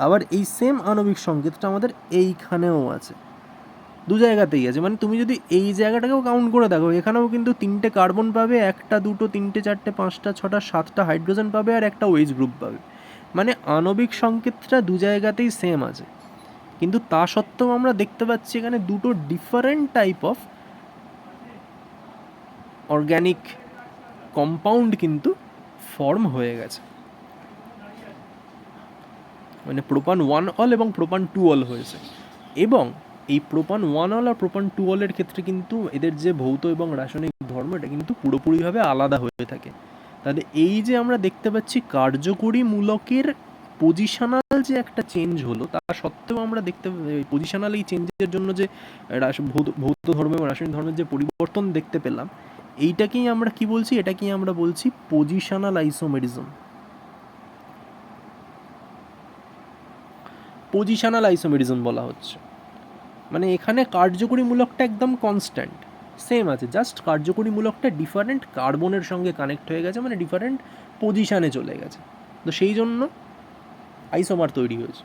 Speaker 1: আবার এই সেম আণবিক সংকেতটা আমাদের এইখানেও আছে, দু জায়গাতেই আছে। মানে তুমি যদি এই জায়গাটাকেও কাউন্ট করে দেখো, এখানেও কিন্তু 3টে কার্বন পাবে, 1টা 2টো 3টে 4টে 5টা 6টা 7টা হাইড্রোজেন পাবে, আর একটা OH গ্রুপ পাবে। মানে আণবিক সংকেতটা দু জায়গাতেই সেম আছে, কিন্তু তা সত্ত্বেও আমরা দেখতে পাচ্ছি এখানে দুটো different type of organic compound কিন্তু ফর্ম হয়ে গেছে। মানে প্রোপান 1 অল এবং প্রোপান 2 অল হয়েছে। এবং এই প্রোপান 1 অল আর প্রোপান 2 অলের ক্ষেত্রে কিন্তু এদের যে ভৌত এবং রাসায়নিক ধর্ম, এটা কিন্তু পুরোপুরিভাবে আলাদা হয়ে থাকে। তাহলে এই যে আমরা দেখতে পাচ্ছি কার্যকরী মূলকের পজিশনাল যে একটা চেঞ্জ হলো, তা সত্ত্বেও আমরা দেখতে পজিশনাল এই চেঞ্জের জন্য যে ভৌত ধর্ম এবং রাসায়নিক ধর্মের যে পরিবর্তন দেখতে পেলাম, এইটাকেই আমরা কি বলছি? এটাকেই আমরা বলছি পজিশনাল আইসোমেরিজম। পজিশনাল আইসোমেরিজম বলা হচ্ছে। মানে এখানে কার্যকরী মূলকটা একদম কনস্ট্যান্ট সেম আছে, জাস্ট কার্যকরী মূলকটা ডিফারেন্ট কার্বনের সঙ্গে কানেক্ট হয়ে গেছে, মানে ডিফারেন্ট পজিশানে চলে গেছে, তো সেই জন্য আইসোমার তৈরি হয়েছে।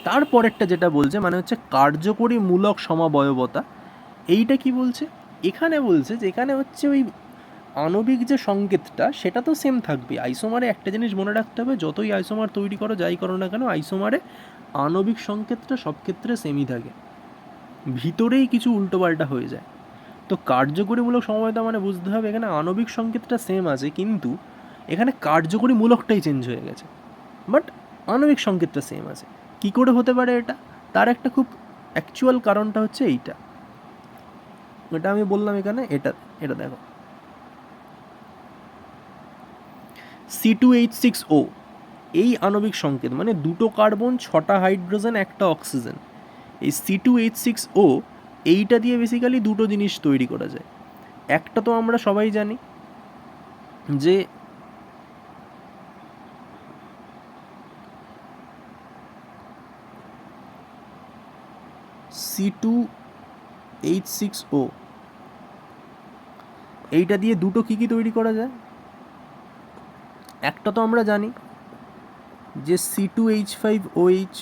Speaker 1: তারপরেরটা যেটা বলছে মানে হচ্ছে কার্যকরী মূলক সমাবয়বতা। এইটা কি বলছে? এখানে বলছে যে এখানে হচ্ছে ওই আণবিক যে সংকেতটা সেটা তো সেম থাকবে। আইসোমারে একটা জিনিস মনে রাখতে হবে, যতই আইসোমার তৈরি করো যাই করো না কেন, আইসোমারে আণবিক সংকেতটা সব ক্ষেত্রে সেমই থাকে, ভিতরেই কিছু উল্টোপাল্টা হয়ে যায়। তো কার্যকরীমূলক সমবায়তা মানে বুঝতে হবে এখানে আণবিক সংকেতটা সেম আছে, কিন্তু এখানে কার্যকরী মূলকটাই চেঞ্জ হয়ে গেছে, বাট আণবিক সংকেতটা সেম আছে। কি করে হতে পারে এটা? তার একটা খুব অ্যাকচুয়াল কারণটা হচ্ছে এইটা, এটা আমি বললাম এখানে, এটা দেখো C2H6O, এই আণবিক সংকেত মানে দুটো কার্বন 6টা হাইড্রোজেন 1টা অক্সিজেন। এই C2H6O এইটা দিয়ে বেসিক্যালি দুটো জিনিস তৈরি করা যায়। একটা তো আমরা সবাই জানি যে C2H6O, এইটা দিয়ে দুটো কী কী তৈরি করা যায়? একটা তো আমরা জানি যে C2H5OH,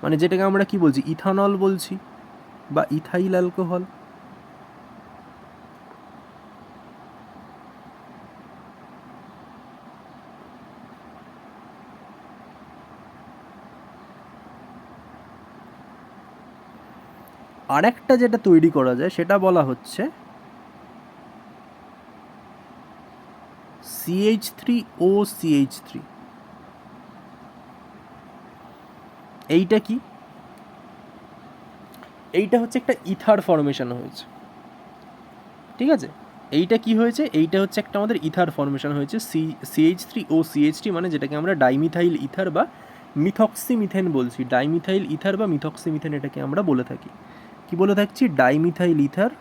Speaker 1: মানে যেটাকে আমরা কি বলছি, ইথানল বলছি বা ইথাইল অ্যালকোহল। আরেকটা যেটা তৈরি করা যায় সেটা বলা হচ্ছে CH3OCH3। এইটা কি? এইটা হচ্ছে একটা ইথার ফর্মেশন হয়েছে, ঠিক আছে? এইটা কি হয়েছে? এইটা হচ্ছে একটা আমাদের ইথার ফর্মেশন হয়েছে, CH3OCH3, মানে যেটাকে আমরা ডাইমিথাইল ইথার বা মিথক্সিমিথেন বলছি। ডাইমিথাইল ইথার বা মিথক্সিমিথেন এটাকে আমরা বলে থাকি। কি বলে থাকছি? ডাইমিথাইল ইথার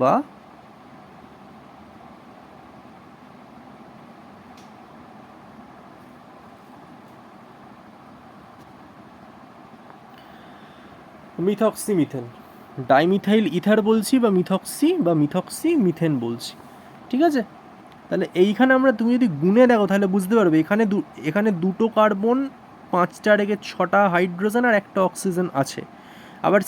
Speaker 1: বা মিথক্সিমিথেন। ডাইমিথাইল ইথার বলছি বা মিথক্সিমিথেন বলছি, ঠিক আছে? তাহলে এইখানে আমরা, তুমি যদি গুণে দেখো তাহলে বুঝতে পারবে এখানে দুটো কার্বন 5টা রেখে 6টা হাইড্রোজেন আর 1টা অক্সিজেন আছে। আবার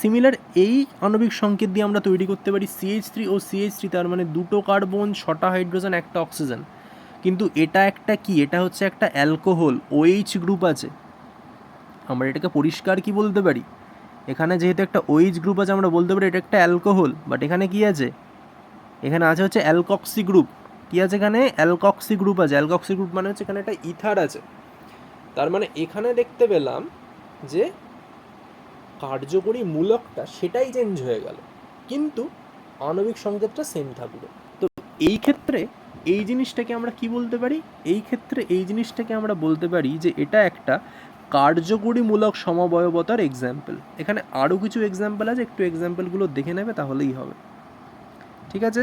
Speaker 1: সিমিলার এই আণবিক সংকেত দিয়ে আমরা তৈরি করতে পারি CH3OCH3, তার মানে দুটো কার্বন 6টা হাইড্রোজেন 1টা অক্সিজেন। কিন্তু এটা একটা কি, এটা হচ্ছে একটা অ্যালকোহল, OH গ্রুপ আছে। আমরা এটাকে পরিষ্কার কি বলতে পারি, এখানে যেহেতু একটা OH গ্রুপ আছে আমরা বলতে পারি এটা একটা অ্যালকোহল, বাট এখানে কি আছে, এখানে আছে হচ্ছে অ্যালকক্সি গ্রুপ। কি আছে এখানে, অ্যালকক্সি গ্রুপ আছে। অ্যালকক্সি গ্রুপ মানে হচ্ছে এখানে একটা ইথার আছে। তার মানে এখানে দেখতে পেলাম যে কার্যকরী মূলকটা সেটাই চেঞ্জ হয়ে গেল, কিন্তু আণবিক সংকেতটা সেম থাকলো। তো এই ক্ষেত্রে এই জিনিসটাকে আমরা কি বলতে পারি, এই ক্ষেত্রে এই জিনিসটাকে আমরা বলতে পারি যে এটা একটা কার্যকরীমূলক সমবয়বতার এক্সাম্পল। এখানে আরও কিছু এক্সাম্পল আছে, একটু এক্সাম্পলগুলো দেখে নেবে তাহলেই হবে, ঠিক আছে।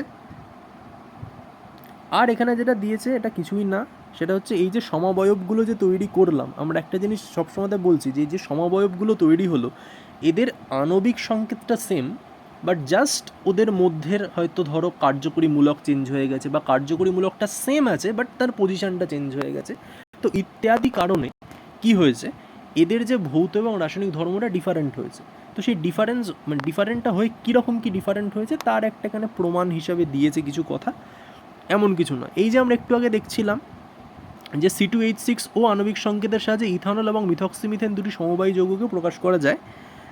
Speaker 1: আর এখানে যেটা দিয়েছে এটা কিছুই না, সেটা হচ্ছে এই যে সমবয়বগুলো যে তৈরি করলাম, আমরা একটা জিনিস সবসময় বলছি যে এই যে সমবয়বগুলো তৈরি হলো এদের আণবিক সংকেতটা সেম, বাট জাস্ট ওদের মধ্যের হয়তো ধরো কার্যকরীমূলক চেঞ্জ হয়ে গেছে, বা কার্যকরীমূলকটা সেম আছে বাট তার পজিশনটা চেঞ্জ হয়ে গেছে। তো ইত্যাদি কারণে কি হয়েছে, এদের যে ভৌত এবং রাসায়নিক ধর্মটা ডিফারেন্ট হয়েছে। তো সেই ডিফারেন্স মানে ডিফারেন্টটা হয়ে কীরকম কী ডিফারেন্ট হয়েছে তার একটা এখানে প্রমাণ হিসাবে দিয়েছে কিছু কথা, এমন কিছু না। এই যে আমরা একটু আগে দেখছিলাম যে C2H6O আণবিক সংকেতের সাহায্যে ইথানল এবং মিথক্সিমিথেন দুটি সমবায়ী যৌগকে প্রকাশ করা যায়।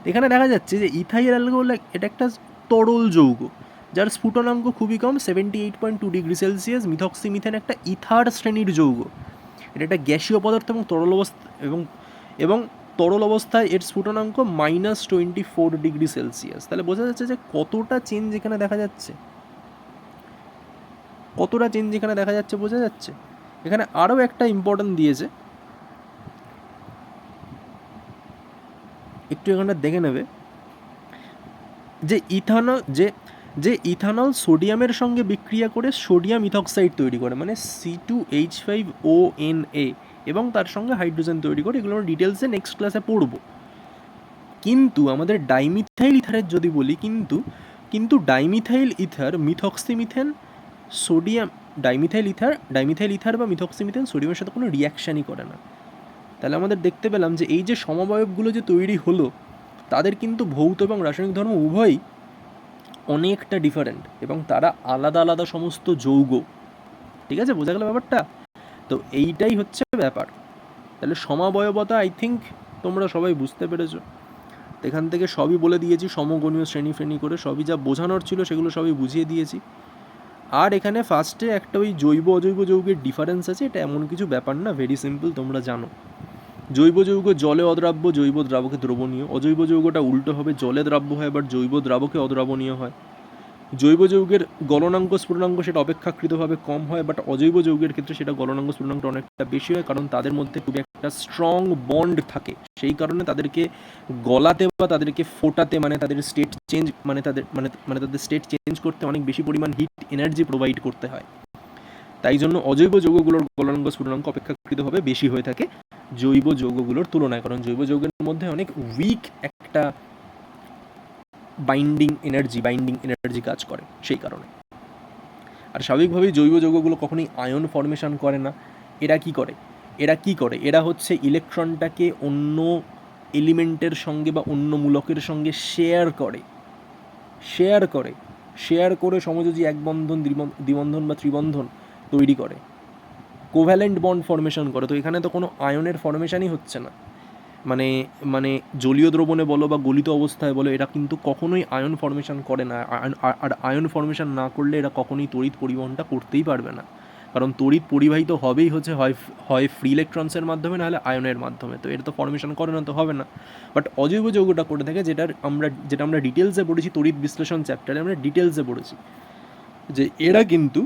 Speaker 1: এখানে দেখা যাচ্ছে যে ইথাইল অ্যালকোহল এটা একটা তরল যৌগ যার স্ফুটনাঙ্ক খুবই কম, 78.2°C। মিথক্সিমিথেন একটা ইথার শ্রেণীর যৌগ, এটা একটা গ্যাসীয় পদার্থ এবং তরল অবস্থা এবং তরল অবস্থায় এর স্ফুটনাঙ্ক -24°C। তাহলে বোঝা যাচ্ছে যে কতটা চেঞ্জ এখানে দেখা যাচ্ছে, কতটা চেঞ্জ এখানে দেখা যাচ্ছে, বোঝা যাচ্ছে। এখানে আরও একটা ইম্পর্টেন্ট দিয়েছে, একটু এখানটা দেখে নেবে, যে ইথানল সোডিয়ামের সঙ্গে বিক্রিয়া করে সোডিয়াম ইথক্সাইড তৈরি করে, মানে C2H5ONA, এবং তার সঙ্গে হাইড্রোজেন তৈরি করে। এগুলো আমরা ডিটেলসে নেক্সট ক্লাসে পড়ব। কিন্তু আমাদের ডাইমিথাইল ইথারের যদি বলি, কিন্তু dimethyl ether methoxymethane sodium, dimethyl ether বা মিথক্সিমিথেন সোডিয়ামের সাথে কোনো রিয়াকশানই করে না। তাহলে আমাদের দেখতে পেলাম যে এই যে সমবায়বগুলো যে তৈরি হলো তাদের কিন্তু ভৌত এবং রাসায়নিক ধর্ম উভয়ই অনেকটা ডিফারেন্ট, এবং তারা আলাদা আলাদা সমস্ত যৌগ, ঠিক আছে, বোঝা গেল ব্যাপারটা। তো এইটাই হচ্ছে ব্যাপার। তাহলে সমবয়বতা আই থিঙ্ক তোমরা সবাই বুঝতে পেরেছো। এখান থেকে সবই বলে দিয়েছি, সমগণীয় শ্রেণী ফ্রেণী করে সবই যা বোঝানোর ছিল সেগুলো সবই বুঝিয়ে দিয়েছি। আর এখানে ফার্স্টে একটা ওই জৈব অজৈব যৌগের ডিফারেন্স আছে, এটা এমন কিছু ব্যাপার না, ভেরি সিম্পল, তোমরা জানো। জৈব যৌগ জলে অদ্রাব্য, জৈব দ্রাবকে দ্রবণীয়। অজৈব যৌগটা উল্টো হবে, জলে দ্রাব্য হয় আবার জৈব দ্রাবকে অদ্রাবণীয় হয়। জৈব যৌগের গলনাঙ্ক স্ফুটনাঙ্ক সেটা অপেক্ষাকৃতভাবে কম হয়, বাট অজৈব যৌগের ক্ষেত্রে সেটা গলনাঙ্ক স্ফুটনাঙ্কটা অনেকটা বেশি হয়, কারণ তাদের মধ্যে খুবই একটা স্ট্রং বন্ড থাকে। সেই কারণে তাদেরকে গলাতে বা তাদেরকে ফোটাতে, মানে তাদের স্টেট চেঞ্জ, মানে তাদের স্টেট চেঞ্জ করতে অনেক বেশি পরিমাণ হিট এনার্জি প্রোভাইড করতে হয়। তাই জন্য অজৈব যৌগগুলোর গলনাঙ্ক স্ফুটনাঙ্ক অপেক্ষাকৃতভাবে বেশি হয়ে থাকে জৈব যৌগগুলোর তুলনায়, কারণ জৈব যৌগের মধ্যে অনেক উইক একটা বাইন্ডিং এনার্জি কাজ করে সেই কারণে। আর স্বাভাবিকভাবেই জৈব যৌগগুলো কখনোই আয়ন ফর্মেশন করে না। এরা কি করে, এরা হচ্ছে ইলেকট্রনটাকে অন্য এলিমেন্টের সঙ্গে বা অন্য মূলকের সঙ্গে শেয়ার করে সমযোজী এক বন্ধন, দ্বিবন্ধন বা ত্রিবন্ধন তৈরি করে, কোভ্যালেন্ট বন্ড ফর্মেশন করে। তো এখানে তো কোনো আয়নের ফর্মেশনই হচ্ছে না, মানে জলীয় দ্রবণে বলো বা গলিত অবস্থায় বলো, এরা কিন্তু কখনোই আয়ন ফর্মেশন করে না। আর আয়ন ফর্মেশন না করলে এরা কখনোই তড়িৎ পরিবহনটা করতেই পারবে না, কারণ তড়িৎ পরিবাহিত হবেই হচ্ছে হয় ফ্রি ইলেকট্রনসের মাধ্যমে, নাহলে আয়নের মাধ্যমে। তো এটা তো ফর্মেশন করে না, তো হবে না। বাট অজৈব যৌগটা করে থাকে, যেটা আমরা ডিটেলসে পড়েছি তড়িৎ বিশ্লেষণ চ্যাপ্টারে, আমরা ডিটেলসে পড়েছি যে এরা কিন্তু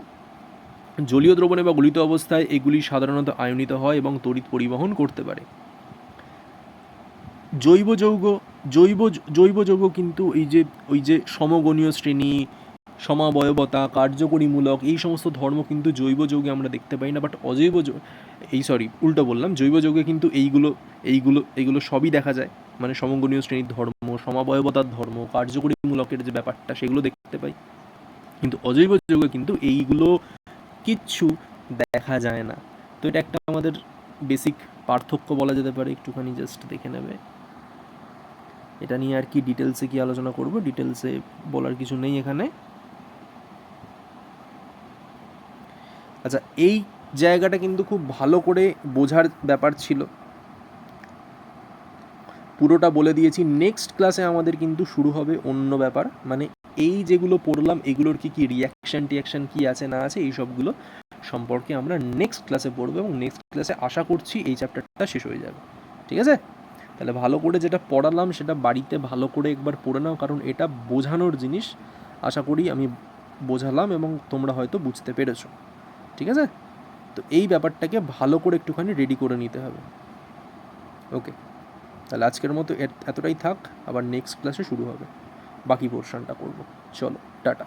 Speaker 1: জলীয় দ্রবণে বা গলিত অবস্থায় এগুলি সাধারণত আয়নিত হয় এবং তড়িৎ পরিবহন করতে পারে। জৈব যৌগ কিন্তু ওই যে সমগণীয় শ্রেণী, সমাবয়বতা, কার্যকরীমূলক, এই সমস্ত ধর্ম কিন্তু জৈব যৌগে আমরা দেখতে পাই না। বাট উল্টো বললাম, জৈব যৌগে কিন্তু এইগুলো সবই দেখা যায়, মানে সমগণীয় শ্রেণীর ধর্ম, সমাবয়বতার ধর্ম, কার্যকরীমূলকের যে ব্যাপারটা সেগুলো দেখতে পাই। কিন্তু অজৈব যৌগে কিন্তু এইগুলো কিচ্ছু দেখা যায় না। তো এটা একটা আমাদের বেসিক পার্থক্য বলা যেতে পারে, একটুখানি জাস্ট দেখে নেবে। এটা নিয়ে আর কি ডিটেলসে কি আলোচনা করব, ডিটেলসে বলার কিছু নেই এখানে। আচ্ছা, জায়গাটা কিন্তু খুব ভালো করে বোঝার ব্যাপার ছিল, পুরোটা বলে দিয়েছি। নেক্সট ক্লাসে আমাদের কিন্তু শুরু হবে অন্য ব্যাপার, মানে এই যেগুলো পড়লাম এগুলোর কি কি রিয়াকশান টিয়াকশান কি আছে না আছে এই সবগুলো সম্পর্কে আমরা নেক্সট ক্লাসে পড়বো, এবং নেক্সট ক্লাসে আশা করছি এই চ্যাপ্টারটা শেষ হয়ে যাবে। ঠিক আছে? তাহলে ভালো করে যেটা পড়ালাম সেটা বাড়িতে ভালো করে একবার পড়ে নাও, কারণ এটা বোঝানোর জিনিস। আশা করি আমি বোঝালাম এবং তোমরা হয়তো বুঝতে পেরেছো। ঠিক আছে? তো এই ব্যাপারটাকে ভালো করে একটুখানি রেডি করে নিতে হবে। ওকে, তাহলে আজকের মতো এতটাই থাক, আবার নেক্সট ক্লাসে শুরু হবে, বাকি পোর্শনটা করব। চলো, টাটা।